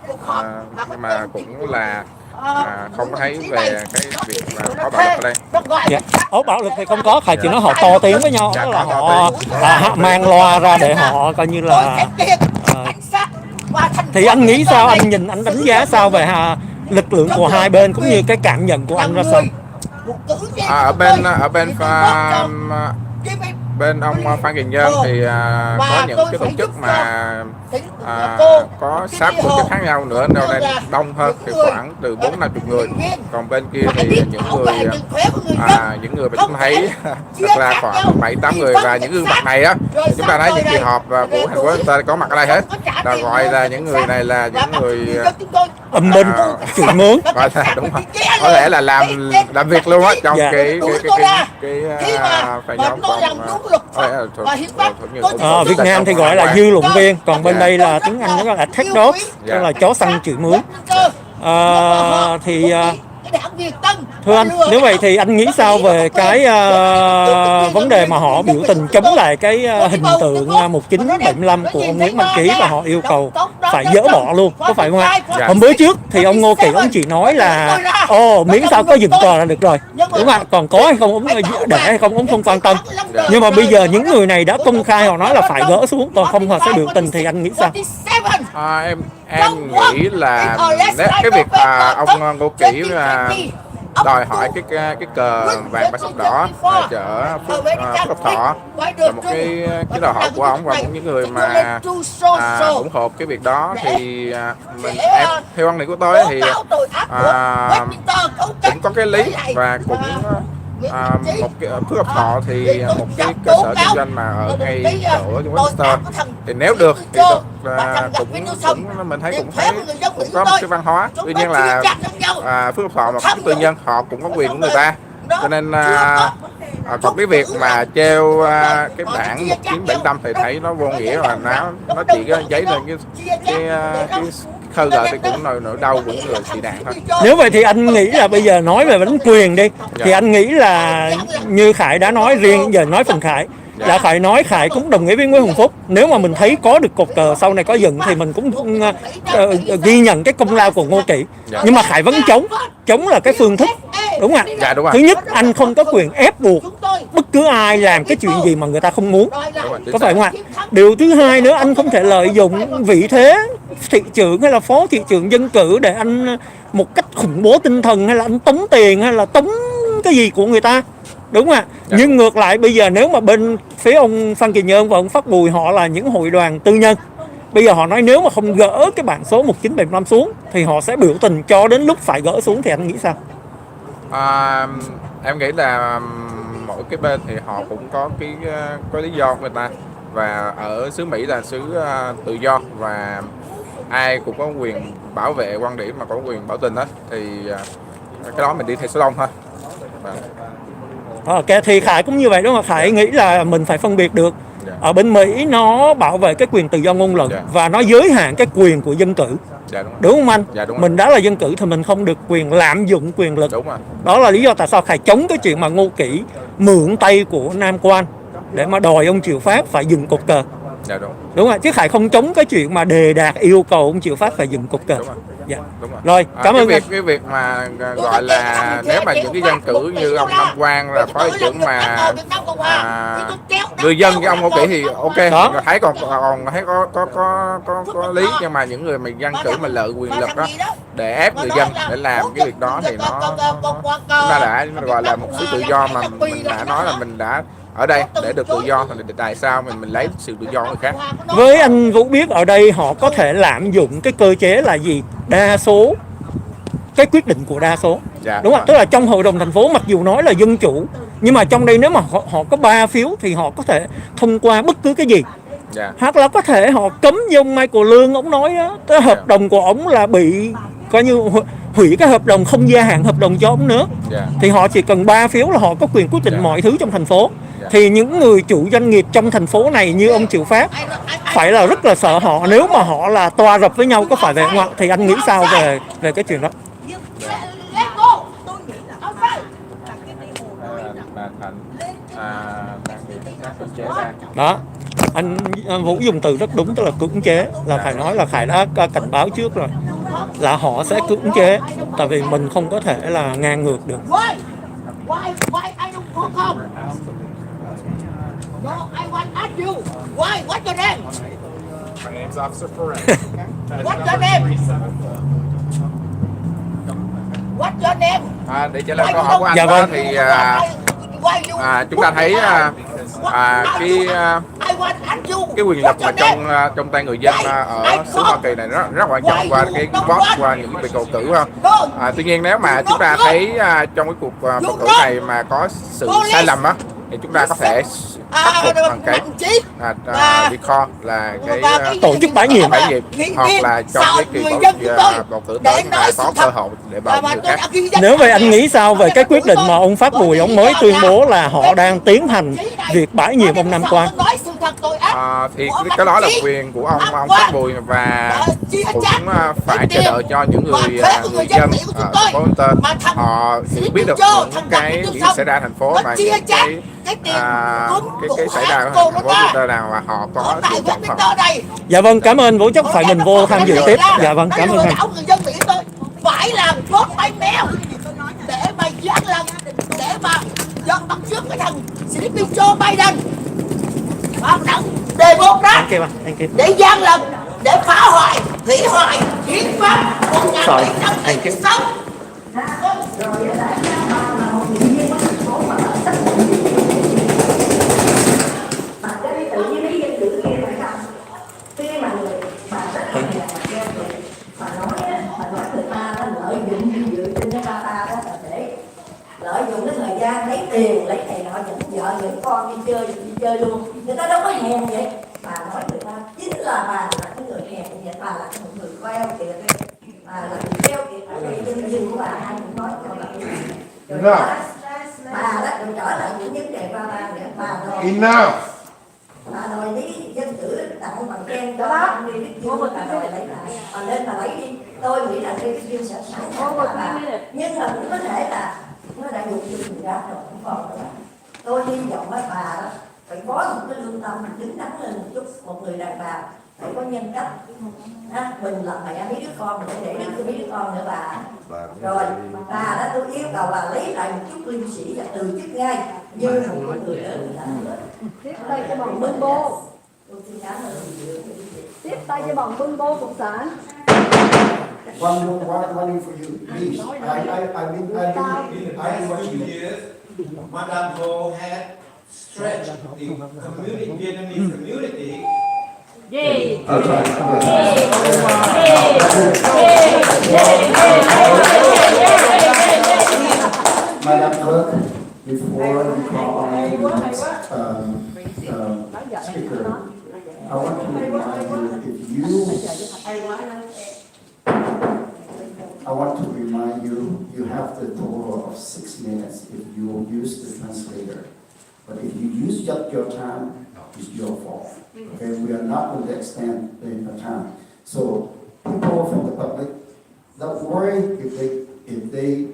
nhưng mà cũng là không có thấy về cái việc mà có bạo lực ở đây. Bạo lực thì không có, chỉ nói họ to tiếng với nhau, là họ mang loa ra để họ coi như là thì anh nghĩ sao, anh nhìn anh đánh giá sao về lực lượng của hai bên cũng như cái cảm nhận của anh ra sao? Ở bên ông Phan Đình Dân thì có những cái tổ chức mà có 6 tổ chức khác nhau nữa, đâu đây đông hơn thì khoảng từ 40-50 người. Còn bên kia thì những người mà chúng thấy thật ra khoảng 7-8 người, và những gương mặt này á chúng ta thấy những kỳ họp của thành phố chúng ta có mặt ở đây hết, là gọi là những người này là những người âm binh chửi mướn, đúng rồi, có lẽ là làm việc luôn á trong cái phải nhóm Việt Nam thì gọi là dư luận viên, còn bên đây là tiếng Anh nó là tech dog, tức là chó săn chửi mướn. Thưa anh, nếu vậy thì anh nghĩ sao về cái vấn đề mà họ biểu tình chống lại cái hình tượng 1975 của ông Nguyễn Văn Ký, và họ yêu cầu phải dỡ bỏ luôn, có phải không ạ? Hôm bữa trước thì ông Ngô Kỵ ông chỉ nói là miễn sao có dựng cờ là được rồi, đúng không ạ? Còn có hay không, ông để hay không, ông không quan tâm. Nhưng mà bây giờ những người này đã công khai họ nói là phải gỡ xuống, còn không họ sẽ biểu tình, thì anh nghĩ sao? Em nghĩ là cái việc ông Ngô Kỵ đòi hỏi cái cờ vàng ba sọc đỏ chở Phúc Thọ là một cái đòi hỏi của ông, và những người mà ủng hộ cái việc đó thì theo quan điểm của tôi thì cũng có cái lý, và cũng một cái phước lộc thọ thì một cái cơ sở kinh doanh mà ở ngay chỗ Westminster thì nếu được thì cũng mình thấy cũng có một cái văn hóa. Tuy nhiên là phước lộc thọ mà các tư nhân họ cũng có quyền của người ta, cho nên còn cái việc mà treo cái bảng 1975 thì thấy nó vô nghĩa, là nó chỉ có giấy lên cái khơi gợi thì cũng nỗi đau của người bị nạn thôi. Nếu vậy thì anh nghĩ là bây giờ nói về vấn quyền đi, thì anh nghĩ là như Khải đã nói, riêng giờ nói phần Khải là Khải cũng đồng ý với Nguyễn Hồng Phúc. Nếu mà mình thấy có được cột cờ sau này có dựng thì mình cũng ghi nhận cái công lao của Ngô Kỵ. Nhưng mà Khải vẫn chống là cái phương thức, đúng không ạ? Thứ nhất, anh không có quyền ép buộc bất cứ ai làm cái chuyện gì mà người ta không muốn, có phải không ạ? Điều thứ hai nữa, anh không thể lợi dụng vị thế thị trưởng hay là phó thị trưởng dân cử để anh một cách khủng bố tinh thần, hay là anh tống tiền, hay là tống cái gì của người ta, đúng không ạ? Nhưng ngược lại bây giờ nếu mà bên phía ông Phan Kỳ Nhơn và ông Phát Bùi họ là những hội đoàn tư nhân, bây giờ họ nói nếu mà không gỡ cái bảng số 1975 xuống thì họ sẽ biểu tình cho đến lúc phải gỡ xuống, thì anh nghĩ sao? Em nghĩ là mỗi cái bên thì họ cũng có lý do của người ta, và ở xứ Mỹ là xứ tự do và ai cũng có quyền bảo vệ quan điểm mà có quyền biểu tình hết, thì cái đó mình đi theo số đông thôi. Ok, thì Khải cũng như vậy đúng không? Khải nghĩ là mình phải phân biệt được. Ở bên Mỹ nó bảo vệ cái quyền tự do ngôn luận và nó giới hạn cái quyền của dân cử. Đúng không anh? Mình đã là dân cử thì mình không được quyền lạm dụng quyền lực. Đó là lý do tại sao Khải chống cái chuyện mà Ngô Kỵ mượn tay của Nam Quan để mà đòi ông Triệu Phát phải dừng cột cờ. Đúng rồi, chứ Khải không chống cái chuyện mà đề đạt yêu cầu ông Triệu Phát phải dừng cột cờ. Rồi, cảm ơn cái việc mà gọi là nếu mà những cái dân cử như ông Nam Quang là phó thị trưởng mà người dân với ông Ngô Kỵ thì ok, thấy còn thấy có lý, nhưng mà những người mà dân cử mà lợi quyền lực đó để ép người dân để làm cái việc đó thì chúng ta đã gọi là một sự tự do mà mình đã nói là mình đã ở đây để được tự do, thì tại sao mình lấy sự tự do của người khác? Với anh Vũ biết ở đây họ có thể lạm dụng cái cơ chế là gì? Đa số, cái quyết định của đa số, đúng không? Tức là trong hội đồng thành phố mặc dù nói là dân chủ, nhưng mà trong đây nếu mà họ có 3 phiếu thì họ có thể thông qua bất cứ cái gì. Hoặc là có thể họ cấm như ông Michael Lương, ông nói đó, cái hợp đồng của ông là bị coi như hủy cái hợp đồng, không gia hạn hợp đồng cho ông nữa. Thì họ chỉ cần 3 phiếu là họ có quyền quyết định mọi thứ trong thành phố. Thì những người chủ doanh nghiệp trong thành phố này như ông Triệu Phát phải là rất là sợ họ, nếu mà họ là tòa rập với nhau, có phải vậy không ạ? Thì anh nghĩ sao về cái chuyện đó? Đó, anh Vũ dùng từ rất đúng, tức là cưỡng chế, là phải nói là Khải đã cảnh báo trước rồi là họ sẽ cưỡng chế, tại vì mình không có thể là ngang ngược được. No, I want to ask you. Why? What's your name? My name's Officer Perez. What's your name? What's your name? Để trả lời câu hỏi của anh đó thì chúng ta thấy cái quyền lực mà trong tay người dân ở xứ Hoa Kỳ này rất quan trọng qua cái vote, qua những cái bầu cử không? Tuy nhiên nếu mà chúng ta thấy trong cái cuộc bầu cử này mà có sự sai lầm á, thì chúng ta có thể khắc phục bằng cái recall, là cái tổ chức bãi nhiệm, hoặc là trong cái kỳ bầu cử tới chúng ta có cơ hội để bầu người khác. Nếu vậy anh nghĩ sao về cái quyết định mà ông Phát Bùi ông mới tuyên bố là họ đang tiến hành việc bãi nhiệm ông Nam Quang? Thì cái đó là quyền của ông Phát Bùi, và cũng phải chờ đợi cho những người dân Phô Bolsa họ biết được những cái xảy ra thành phố, và những cái xảy ra ở thành phố Bolsa nào mà họ có lựa chọn không. Dạ vâng, cảm ơn Vũ, chắc phải mình vô tham dự tiếp. Dạ vâng, cảm ơn anh. Phải làm tốt bay mèo để mà gian lận, để mà dọn bắt trước cái thằng Sleepy Joe Biden, hoạt động đề bột đó để gian lận, để phá hoại, hủy hoại hiến pháp 1996. lợi dụng cái thời gian lấy tiền, lấy này nọ, dẫn vợ dẫn con đi chơi luôn. Người ta đâu có hèn vậy. Bà nói người ta chính là bà là cái người hèn vậy, bà là một người queo kiệt, bà là người queo kiệt ở đây chân dung của bà, ai cũng nói cho bà. Rồi bà đó rồi trở lại những vấn đề ba nữa, bà rồi. Bà đòi lý dân cử tặng bằng khen cho bà đi biết chưa, bà đòi lấy lại, bà lên bà lấy đi. Tôi nghĩ là Lê Đức Duyên sẽ sẵn sàng cho bà, nhưng mà cũng có thể là nó đã dụng dụng người ra rồi, không còn nữa. Tôi hy vọng với bà đó phải có một cái lương tâm đứng đắn lên một chút, một người đàn bà phải có nhân cách. Mình là mẹ mấy đứa con, để mấy đứa con nữa bà. Rồi bà đó tôi yêu cầu bà lấy lại một chút liêm sĩ và từ chức ngay như một người lớn. Tiếp tay cho bọn bưng bô. Tôi xin cảm ơn. Tiếp tay cho bọn bưng bô cộng sản. One for you, please. I mean what you years, Madame Ho had stretched the community, Vietnamese community. Yay! Madam Clerk, before you call on the next speaker, I want to remind you, you have the total of 6 minutes if you use the translator. But if you use up your time, it's your fault. Okay, we are not going to extend the time. So people from the public, don't worry if they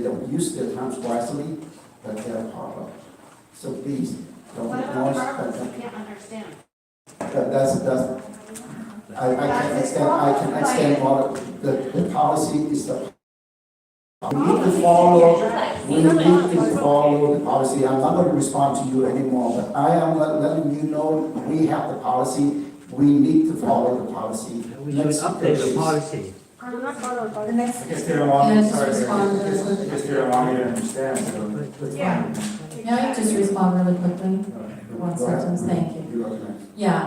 don't use their times wisely, that's their problem. So please, don't ignore that. Can't understand. I can extend all the policy is the we need to follow the policy. I'm not going to respond to you anymore, but I am letting you know we have the policy. We need to follow the policy. We should update the policy. The next. I guess they don't want me, sorry, I guess they don't want me to understand, so that's fine. May I just respond really quickly? One sentence, thank you. Yeah,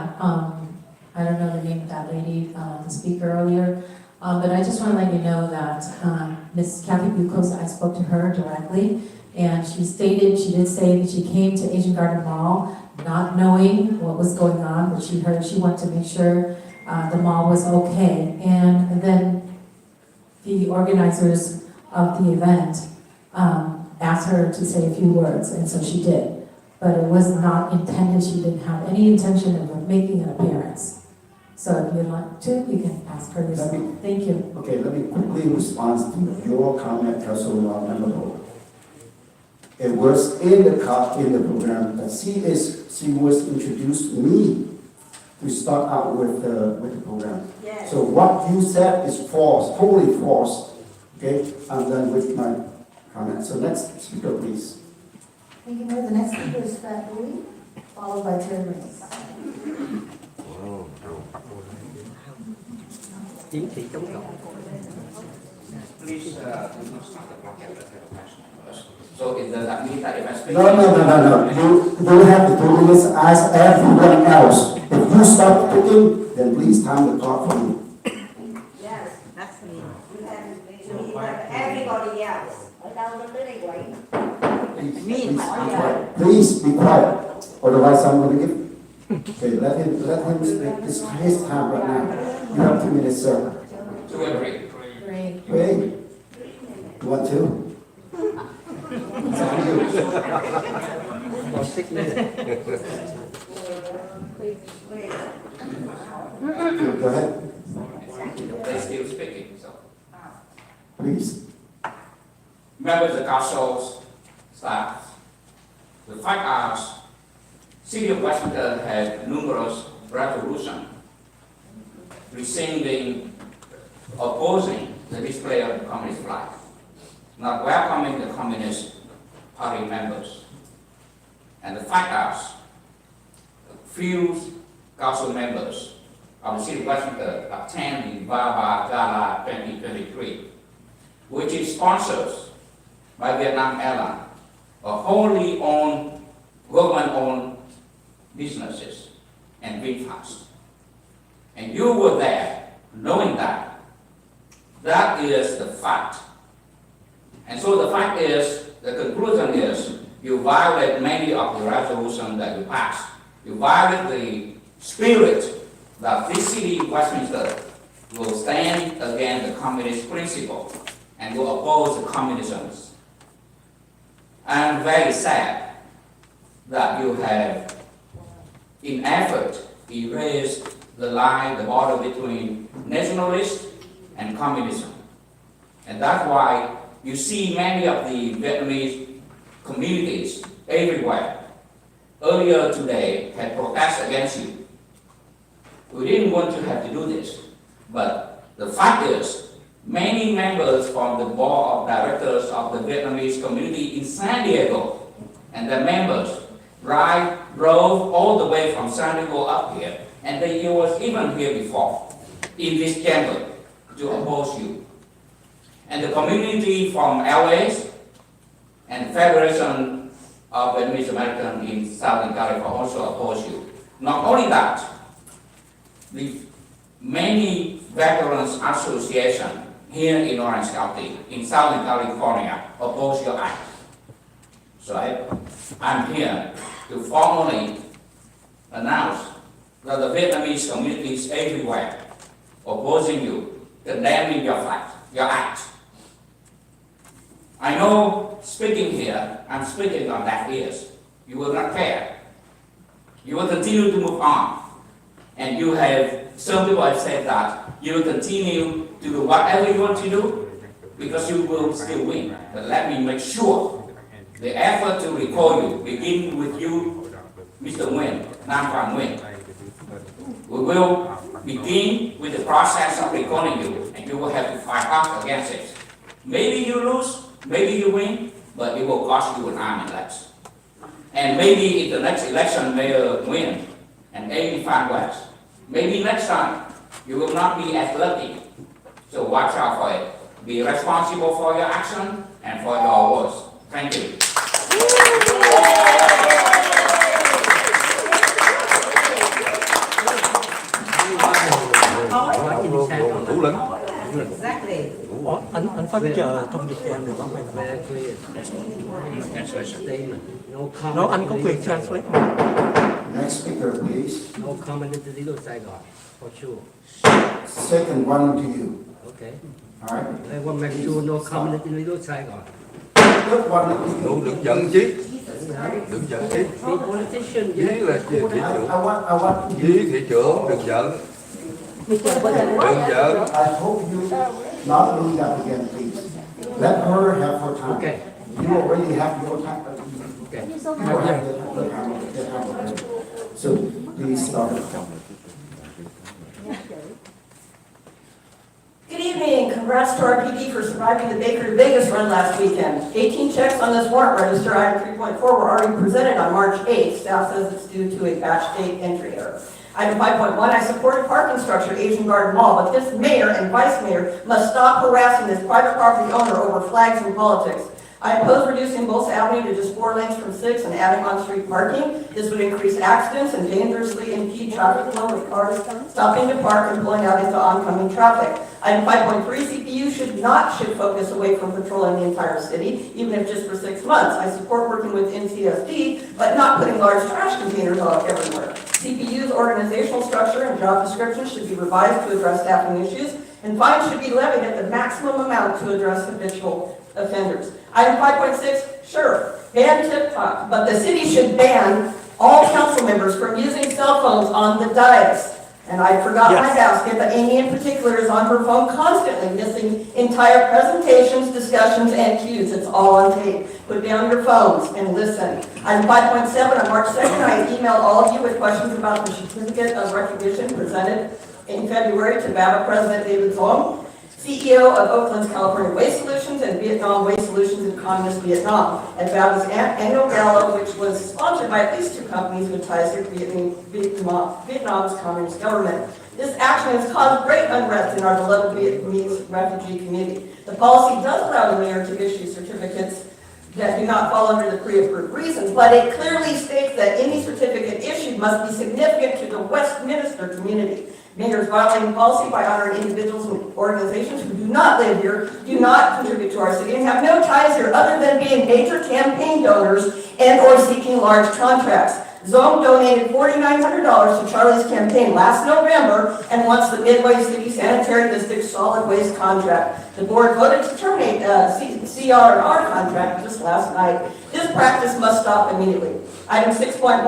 I don't know the name of that lady, the speaker earlier, but I just want to let you know that Ms. Kathy Bucos, I spoke to her directly, and she did say that she came to Asian Garden Mall not knowing what was going on, but she wanted to make sure the mall was okay. And then the organizers of the event asked her to say a few words, and so she did. But it was not intended, she didn't have any intention of making an appearance. So if you'd like to, you can ask her this. Thank you. Okay, let me quickly respond to your comment, Councilor Member. It was in the program that she was introduced me to start out with the program. Yes. So what you said is false, totally false. Okay, I'm done with my comment. So next speaker, please. Thank you, Mayor. The next speaker is Fat Louie, followed by Terry Reyes. Chính trị chống cộng. Please, we must start the clock at the question first. So does that mean that if I speak? No. You have to do this as everyone else. If you stop speaking, then please time the clock for me. Yes, that's me. You have everybody else. Ở đâu nó tới đây quậy? Please be quiet. Otherwise, I'm going to give. Okay, let him speak. It's his time right now. You have 2 minutes, sir. 2 and 3. Wait. You want 2? It's up to you. Well, 6 minutes. Go ahead. They're still speaking, so. Please. Members of the council's staff, the 5 hours, City of Washington had numerous resolutions rescinding, opposing the display of the Communist flag, not welcoming the Communist Party members. And the 5 hours, few council members of the City of Washington attend the Baba Gala 2023, which is sponsored by Vietnam Airlines, a wholly owned, government-owned businesses and VYMLS. And you were there knowing that. That is the fact. And so the fact is, the conclusion is, you violate many of the resolutions that you passed. You violate the spirit that this city, Westminster, will stand against the communist principle and will oppose the communism. I'm very sad that you have, in effort, erased the line, the border between nationalist and communism. And that's why you see many of the Vietnamese communities everywhere earlier today had protests against you. We didn't want to have to do this, but the fact is, many members from the board of directors of the Vietnamese community in San Diego and the members drove all the way from San Diego up here, and they was even here before in this chamber to oppose you. And the community from LA and Federation of Vietnamese Americans in Southern California also oppose you. Not only that, the many veterans association here in Orange County, in Southern California, oppose your act. So I'm here to formally announce that the Vietnamese communities everywhere opposing you, condemning your act. I know speaking here, I'm speaking on deaf ears. You will not care. You will continue to move on. And you have, some people have said that you will continue to do whatever you want to do because you will still win. But let me make sure the effort to recall you, begin with you, Mr. Nguyen, Nam Quang Nguyen. We will begin with the process of recalling you, and you will have to fight hard against it. Maybe you lose, maybe you win, but it will cost you an arm and legs. And maybe in the next election, Mayor Nguyen and Amy Phan West, maybe next time you will not be as lucky. So watch out for it. Be responsible for your action and for your words. Thank you. Exactly. Anh phát chờ trong dịch em được không? No, anh có quyền translate. Next speaker, please. No comment in the Little Saigon, for sure. Second one to you. Okay. All right. I want to make sure no comment in Little Saigon. Third one to you. Đừng giận chứ. Đừng giận chứ. Be politician. Dí là thị trưởng. I want Dí thị trưởng, đừng giận. Đừng giận. I hope you not doing that again, please. Let her have her time. Okay. You already have your time. Okay. You have the time already. So please start. Good evening. Congrats to our PD for surviving the Baker to Vegas run last weekend. 18 checks on this warrant register, item 3.4, were already presented on March 8th. Staff says it's due to a batch date entry error. Item 5.1, I supported parking structure at Asian Garden Mall, but this mayor and vice mayor must stop harassing this private property owner over flags and politics. I oppose reducing Bolsa Avenue to just 4 lanes from 6 and adding on-street parking. This would increase accidents and dangerously impede traffic flow with cars stopping to park and pulling out into oncoming traffic. Item 5.3, CPU should focus away from patrolling the entire city, even if just for 6 months. I support working with NCSD, but not putting large trash containers all everywhere. CPU's organizational structure and job description should be revised to address staffing issues, and fines should be levied at the maximum amount to address habitual offenders. Item 5.6, sure, ban TikTok, but the city should ban all council members from using cell phones on the dais. And I forgot my basket, but Amy in particular is on her phone constantly, missing entire presentations, discussions, and cues. It's all on tape. Put down your phones and listen. Item 5.7, on March 2nd, I emailed all of you with questions about the certificate of recognition presented in February to BABA President David Zong, CEO of Oakland's California Waste Solutions and Vietnam Waste Solutions in Communist Vietnam, at BABA's annual gala, which was sponsored by at least 2 companies with ties to Vietnam's communist government. This action has caused great unrest in our beloved Vietnamese refugee community. The policy does allow the mayor to issue certificates that do not fall under the pre-approved reasons, but it clearly states that any certificate issued must be significant to the Westminster community. Mayors violating policy by honoring individuals and organizations who do not live here, do not contribute to our city, and have no ties here other than being major campaign donors and or seeking large contracts. Zone donated $4,900 to Charlie's campaign last November and wants the Midway City Sanitary District solid waste contract. The board voted to terminate CR&R contract just last night. This practice must stop immediately. Item 6.1,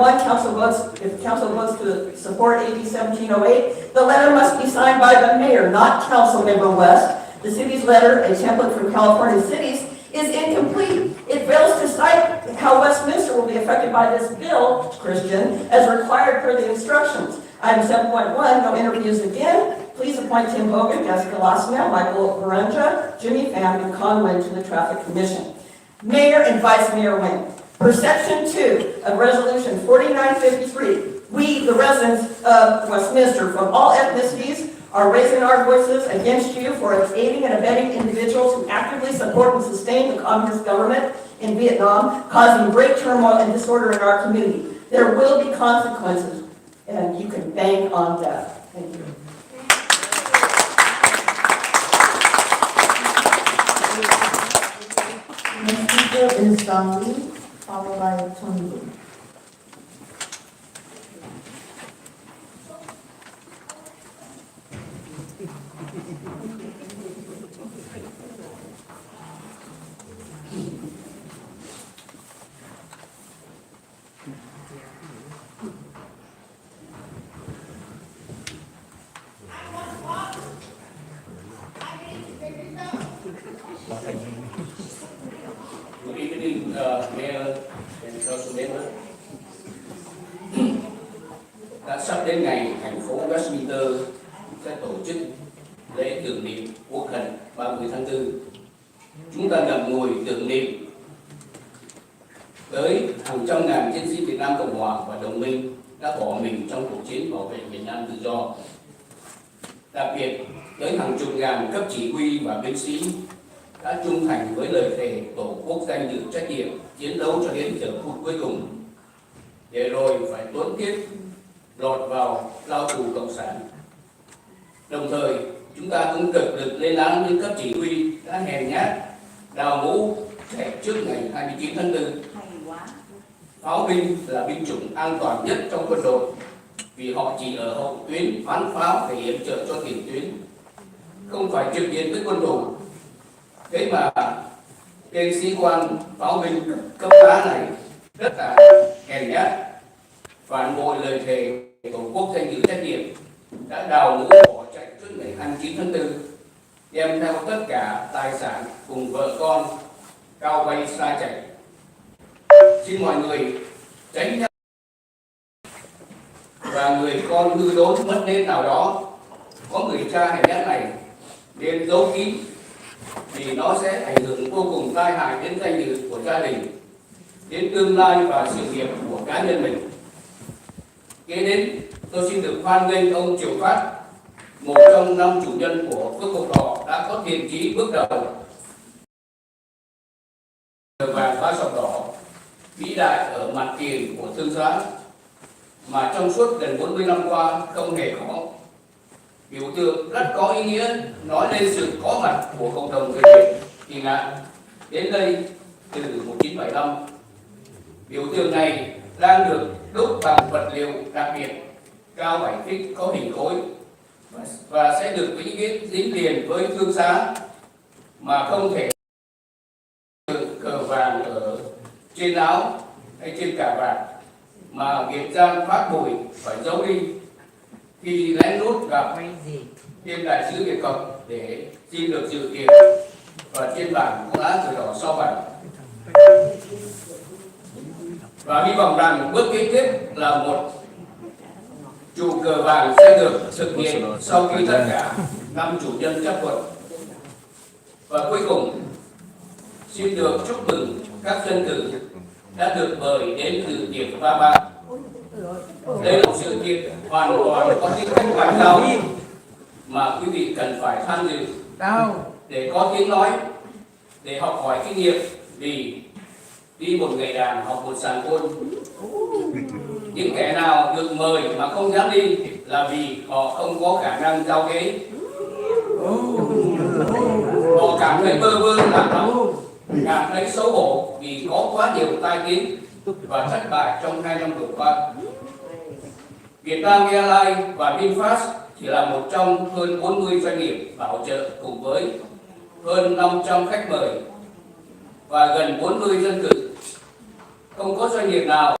if council votes to support AB 1708, the letter must be signed by the mayor, not Councilmember West. The city's letter, a template from California cities, is incomplete. It fails to cite how Westminster will be affected by this bill, Christian, as required per the instructions. Item 7.1, no interviews again. Please appoint Tim Hogan, Jessica Lossman, Michael Varanja, Jimmy Pham, and Con Wynn to the Traffic Commission. Mayor and Vice Mayor Wynn. Per Section 2 of Resolution 4953, we, the residents of Westminster from all ethnicities, are raising our voices against you for aiding and abetting individuals who actively support and sustain the communist government in Vietnam, causing great turmoil and disorder in our community. There will be consequences, and you can bank on that. Thank you. Next speaker is Don Lee, followed by Tony Wu. Good evening, Mayor and Council Member. Đã sắp đến ngày thành phố Westminster sẽ tổ chức lễ tưởng niệm quốc khánh 30 tháng 4. Chúng ta ngậm ngùi tưởng niệm tới hàng trăm ngàn chiến sĩ Việt Nam Cộng Hòa và đồng minh đã bỏ mình trong cuộc chiến bảo vệ Việt Nam tự do. Đặc biệt tới hàng chục ngàn cấp chỉ huy và binh sĩ đã trung thành với lời thề tổ quốc danh dự trách nhiệm chiến đấu cho đến giờ phút cuối cùng, để rồi phải tuấn kiếp lọt vào lao tù cộng sản. Đồng thời chúng ta cũng cực lực lên án những cấp chỉ huy đã hèn nhát đào ngũ chạy trước ngày 29 tháng 4. Pháo binh là binh chủng an toàn nhất trong quân đội vì họ chỉ ở hậu tuyến bắn pháo để yểm trợ cho tiền tuyến, không phải trực diện với quân thù. Thế mà tên sĩ quan pháo binh cấp tá này rất là hèn nhát, phản bội lời thề tổ quốc danh dự trách nhiệm, đã đào ngũ bỏ chạy trước ngày 29 tháng 4, đem theo tất cả tài sản cùng vợ con cao bay xa chạy. Xin mọi người tránh theo và người con hư đốn mất nên nào đó có người cha hèn nhát này nên giấu kín, vì nó sẽ ảnh hưởng vô cùng tai hại đến danh dự của gia đình, đến tương lai và sự nghiệp của cá nhân mình. Kế đến, tôi xin được hoan nghênh ông Triệu Phát, một trong 5 chủ nhân của Phước Lộc Đỏ đã có thiện chí bước đầu vàng lá sọc đỏ vĩ đại ở mặt tiền của thương xá mà trong suốt gần 40 năm qua không hề có. Biểu tượng rất có ý nghĩa nói lên sự có mặt của cộng đồng người Việt tị nạn đến đây từ 1975. Biểu tượng này đang được đúc bằng vật liệu đặc biệt cao 7 feet có hình khối và sẽ được vĩnh viễn dính liền với thương xá mà không thể cờ vàng ở trên áo hay trên cà vạt mà Việt Giang Phát Bùi phải giấu đi khi lén lút gặp tiên đại sứ Việt Cộng để xin được dự tiệc và trên bảng có lá cờ đỏ sao vàng. Và hy vọng rằng bước kế tiếp là một trụ cờ vàng sẽ được thực hiện sau khi tất cả 5 chủ nhân chấp thuận. Và cuối cùng xin được chúc mừng các dân cử đã được mời đến dự tiệc Ba Ba. Đây là một sự kiện hoàn toàn có tính cách ngoại giao mà quý vị cần phải tham dự để có tiếng nói, để học hỏi kinh nghiệm, vì đi một ngày đàn học một sàn côn. Những kẻ nào được mời mà không dám đi là vì họ không có khả năng giao kế. Họ cảm thấy bơ vơ lạc lõng, cảm thấy xấu hổ vì có quá nhiều tai tiếng và thất bại trong 2 năm vừa qua. Vietnam Airlines và VinFast chỉ là một trong hơn 40 doanh nghiệp bảo trợ cùng với hơn 500 khách mời và gần 40 dân cử. Không có doanh nghiệp nào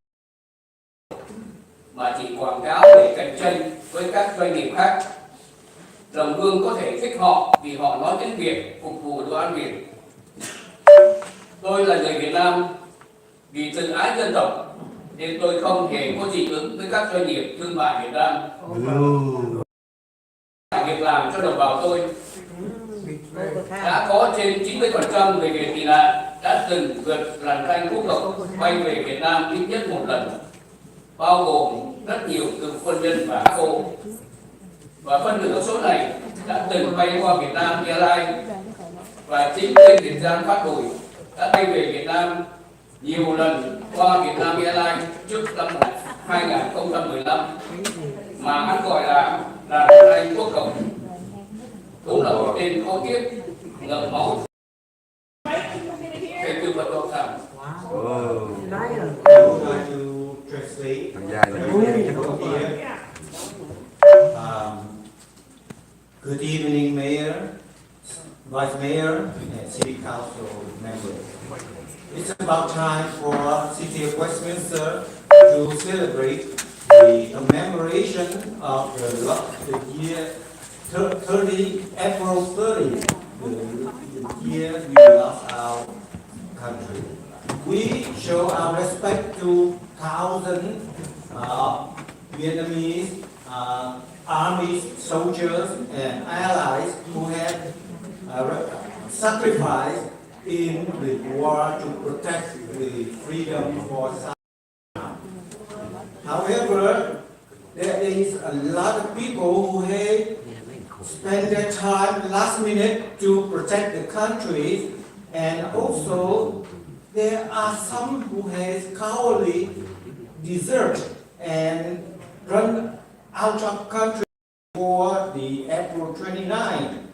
mà chỉ quảng cáo để cạnh tranh với các doanh nghiệp khác. Đồng hương có thể thích họ vì họ nói tiếng Việt, phục vụ đồ ăn Việt. Tôi là người Việt Nam, vì tự ái dân tộc nên tôi không hề có dị ứng với các doanh nghiệp thương mại Việt Nam. Việc làm cho đồng bào tôi đã có trên 90% người Việt tị nạn đã từng vượt làn ranh quốc tộc quay về Việt Nam ít nhất một lần, bao gồm rất nhiều cựu quân nhân và cô. Và phân nửa số này đã từng bay qua Việt Nam Airlines và chính tên Việt Giang Phát Bùi đã bay về Việt Nam nhiều lần qua Việt Nam Airlines trước năm 2015 mà hắn gọi là làn ranh quốc cộng. Cũng là một tên khó tiếp, ngậm máu. Kể từ vận động thẳng. Good evening, Mayor, Vice Mayor, and City Council members. It's about time for City of Westminster to celebrate the commemoration of the year 30, April 30, the year we lost our country. We show our respect to thousands of Vietnamese army soldiers and allies who have sacrificed in the war to protect the freedom for South. However, there is a lot of people who have spent their time last minute to protect the country, and also there are some who has cowardly desert and run out of country for the April 29.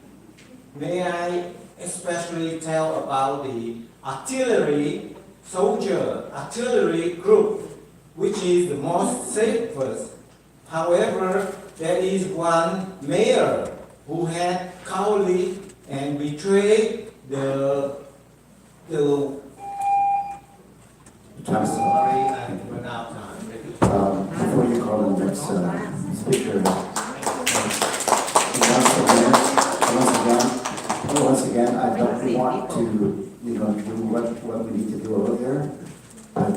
May I especially tell about the artillery group, which is the most safest. However, there is one mayor who had cowardly and betrayed the I'm sorry, I'm run out of time. Before you call the next speaker, once again, I don't want to, do what we need to do over there, but,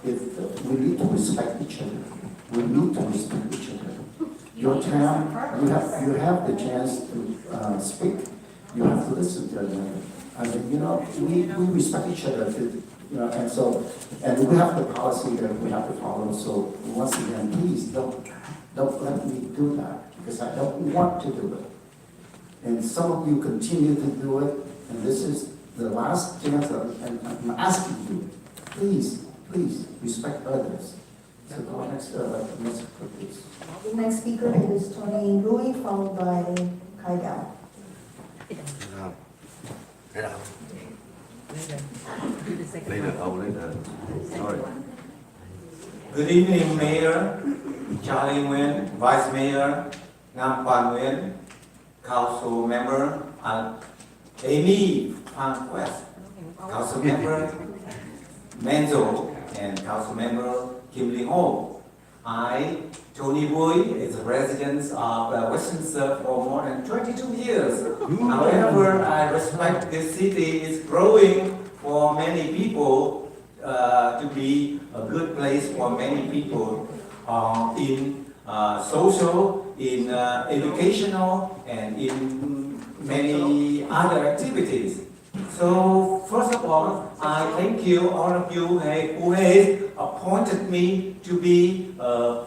if we need to respect each other. We need to respect each other. Your time, you have the chance to speak. You have to listen to them. I mean, we respect each other. And we have the policy that we have to follow. So once again, please don't let me do that, because I don't want to do it. And some of you continue to do it, and this is the last chance, and I'm asking you, please respect others. So go next please. The next speaker is Tony Louis, followed by Khai. Good evening, Mayor Charlie Nguyen, Vice Mayor Nam Quan Nguyen, Council Member Amy Phan Quest, Council Member Menzo, and Council Member Kim Lee Ho. I, Tony Bui, is a resident of Westminster for more than 22 years. However, I respect this city is growing for many people to be a good place for many people in social, in educational, and in many other activities. So, first of all, I thank you, all of you who have appointed me to be a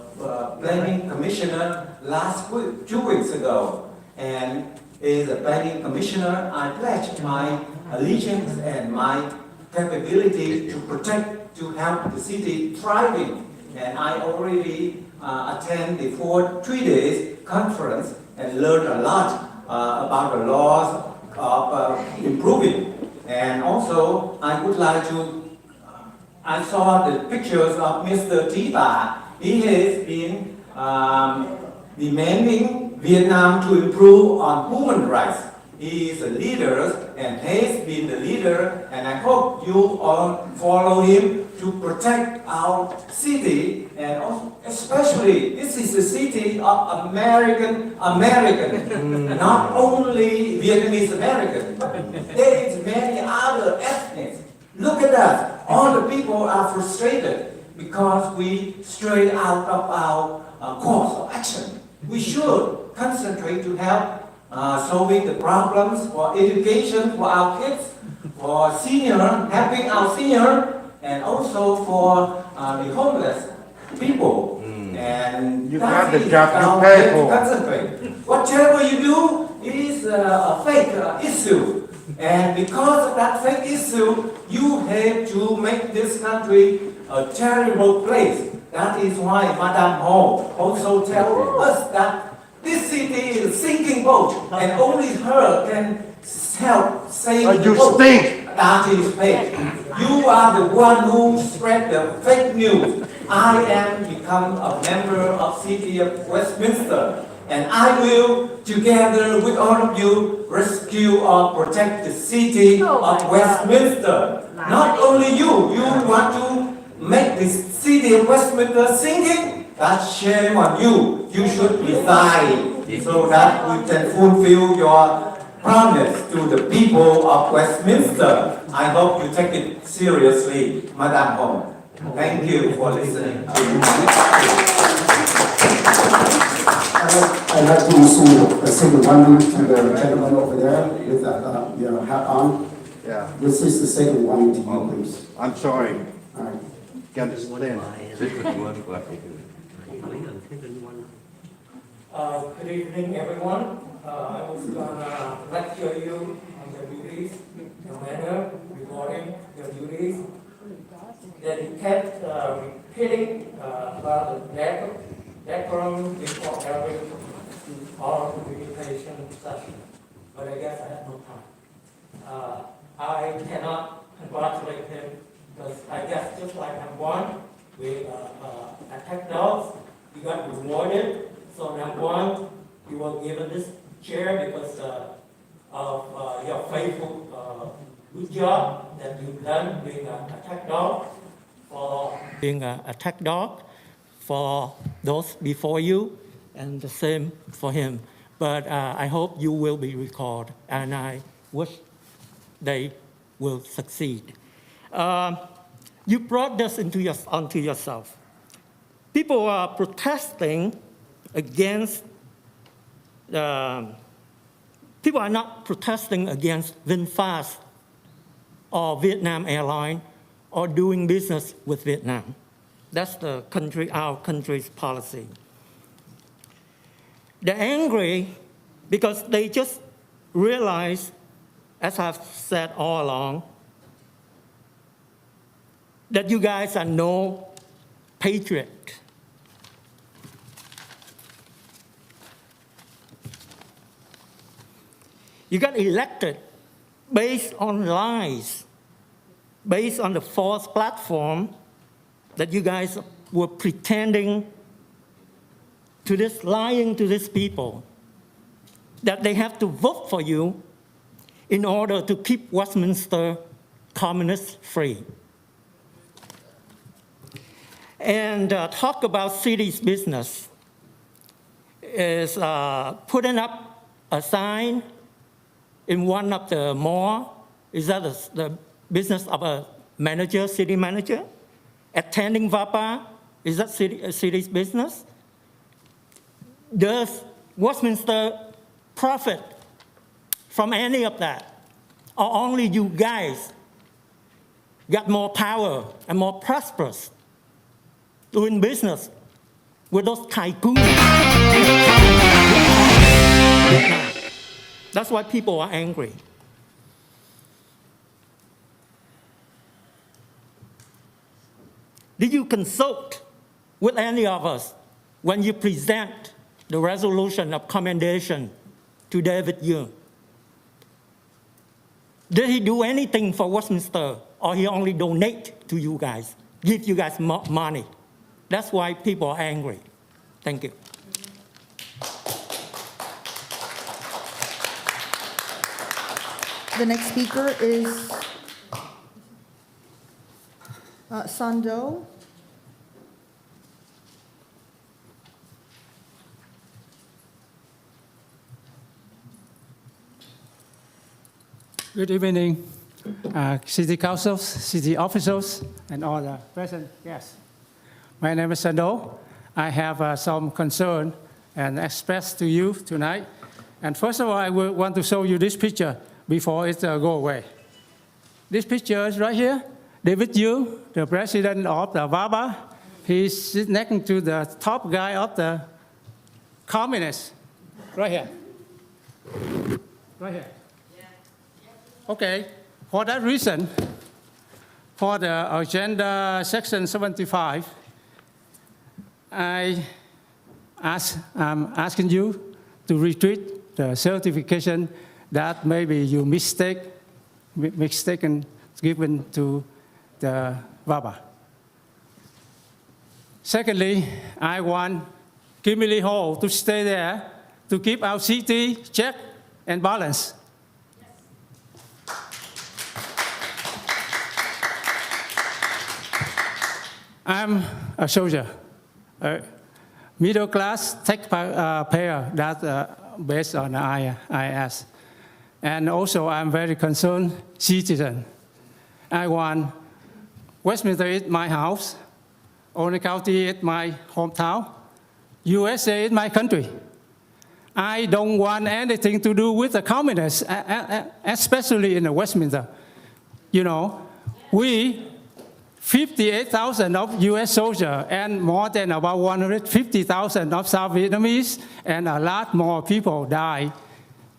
planning commissioner last week, 2 weeks ago. And as a planning commissioner, I pledge my allegiance and my capability to protect, to help the city thriving. And I already attend the 3 days conference and learn a lot about the laws of improving. And also, I would like to, I saw the pictures of Mr. Tiba. He has been demanding Vietnam to improve on human rights. He is a leader and has been the leader, and I hope you all follow him to protect our city, and also, especially this is the city of American, not only Vietnamese American, but there is many other ethnics. Look at us, all the people are frustrated because we strayed out of our course of action. We should concentrate to help solving the problems for education for our kids, for senior, helping our senior, and also for the homeless people. And You that got the is job you our pay way to for. concentrate. Whatever you do is a fake issue. And because of that fake issue, you have to make this country a terrible place. That is why Madame Ho also tells us that this city is a sinking boat, and only her can help save the You boat. stink. That is fake. You are the one who spread the fake news. I am become a member of City of Westminster, and I will, together with all of you, rescue or protect the city of Westminster. Not only you want to make the city of Westminster sinking. That's shame on you. You should resign so that we can fulfill your promise to the people of Westminster. I hope you take it seriously, Madam Hong. Thank you for listening. I'd like to issue a second warning to the gentleman over there with the hat on. Yeah. This is the second warning to you, please. I'm sorry. All right. You understand? Good evening, everyone. I was gonna lecture you on the duties, the manner regarding your duties. That he kept repeating about the decorum before every oral communication session, but I guess I have no time. I cannot congratulate him because I guess just like I'm one, we attack dogs, you got rewarded. So number one, you were given this chair because of your faithful good job that you've done being an attack dog, for being an attack dog for those before you, and the same for him. But I hope you will be recalled, and I wish they will succeed. You brought this onto yourself. People are protesting against, people are not protesting against VinFast or Vietnam Airlines or doing business with Vietnam. That's our country's policy. They're angry because they just realize, as I've said all along, that you guys are no patriot. You got elected based on lies, based on the false platform that you guys were pretending to this, lying to these people, that they have to vote for you in order to keep Westminster communist free. And talk about city's business is putting up a sign in one of the mall. Is that the business of a manager, city manager? Attending VAPA, is that city's business? Does Westminster profit from any of that? Or only you guys got more power and more prosperous doing business with those tycoons? That's why people are angry. Did you consult with any of us when you present the resolution of commendation to David Young, did he do anything for Westminster, or he only donate to you guys, give you guys money? That's why people are angry. Thank you. The next speaker is Sando. Good evening, city councils, city officials, and all the present guests. My name is Sando. I have some concern and express to you tonight. And first of all, I want to show you this picture before it go away. This picture is right here. David Young, the president of the VYMLS, he's next to the top guy of the communists, right here. Right here. Okay, for that reason, for the agenda section 75, I'm asking you to retreat the certification that maybe you mistaken given to the VYMLS. Secondly, I want Kimberly Hall to stay there to keep our city check and balance. I'm a soldier, a middle class taxpayer that based on IS. And also I'm very concerned citizen. I want Westminster is my house, Orange County is my hometown, USA is my country. I don't want anything to do with the communists, especially in the Westminster. You know, we 58,000 of US soldiers and more than about 150,000 of South Vietnamese, and a lot more people die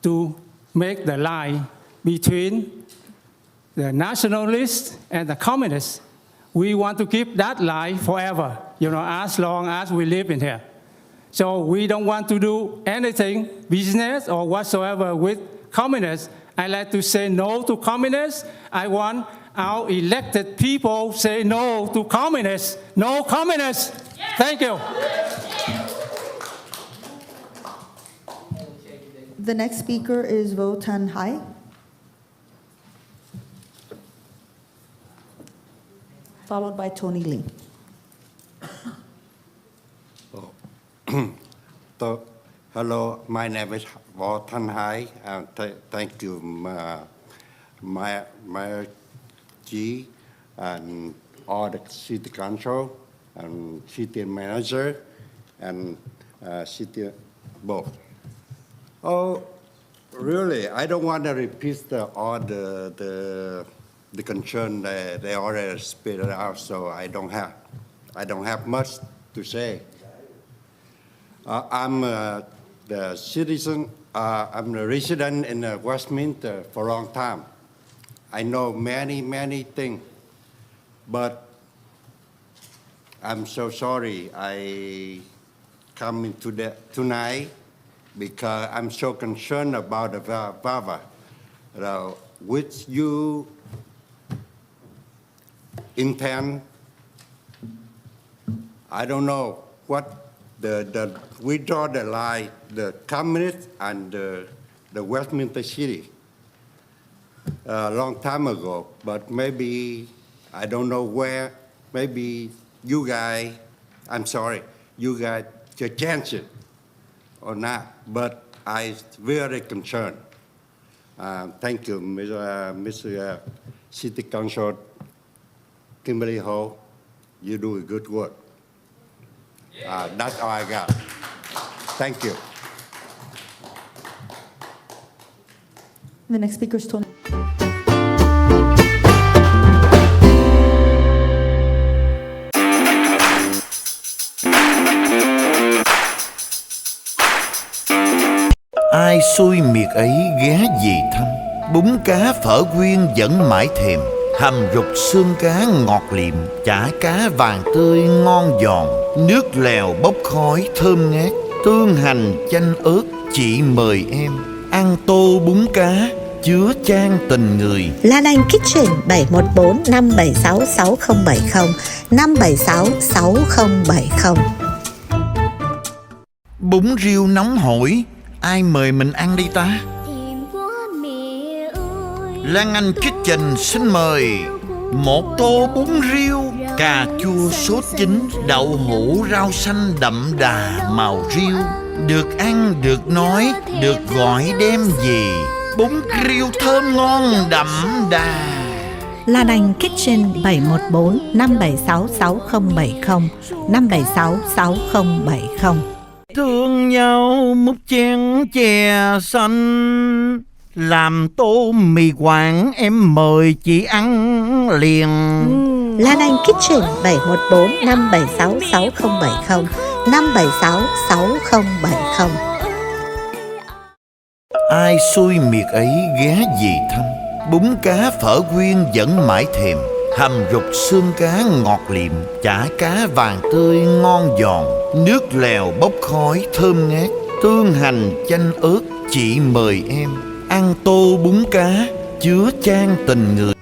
to make the line between the nationalists and the communists. We want to keep that line forever, you know, as long as we live in here. So we don't want to do anything, business or whatsoever with communists. I like to say no to communists. I want our elected people say no to communists. No communists. Yes. Thank you. The next speaker is Vo Tan Hai. Followed by Tony Lee. Hello, my name is Vo Tan Hai. Thank you, my G and all the city council and city manager and city both. Oh, really? I don't want to repeat all the concern that they already spit it out, so I don't have much to say. I'm the citizen. I'm a resident in Westminster for a long time. I know many things, but I'm so sorry I come into tonight because I'm so concerned about the VYMLS, which you intend. I don't know what we draw the line, the communists and the Westminster City. A long time ago, but maybe, I don't know where, maybe you guys, I'm sorry, you guys can change it or not, but I'm very concerned. Thank you, Mr. City Council Kimberly Hall. You do a good work. That's all I got. Thank you. The next speaker is Tony. Ai xui miệt ấy ghé về thăm, bún cá phở quyên vẫn mãi thèm, hầm rục xương cá ngọt liệm, chả cá vàng tươi ngon giòn. nước lèo bốc khói thơm ngát, tương hành chanh ớt chị mời em, ăn tô bún cá chứa chan tình người. Lan Anh Kitchen 714 576 6070 576 6070. Bún riêu nóng hổi, ai mời mình ăn đi ta? Lan Anh Kitchen xin mời một tô bún riêu, cà chua sốt chín, đậu hũ rau xanh đậm đà màu riêu. Được ăn, được nói, được gọi đem về. Bún riêu thơm ngon đậm đà. Lan Anh Kitchen 714 576 6070 576 6070. Thương nhau múc chén chè xanh, làm tô mì Quảng em mời chị ăn liền. Lan Anh Kitchen 714 576 6070 576 6070. Ai xui miệt ấy ghé về thăm, bún cá phở quyên vẫn mãi thèm. Hầm rục xương cá ngọt liệm, chả cá vàng tươi ngon giòn, nước lèo bốc khói thơm ngát, tương hành chanh ớt chị mời em, ăn tô bún cá chứa chan tình người.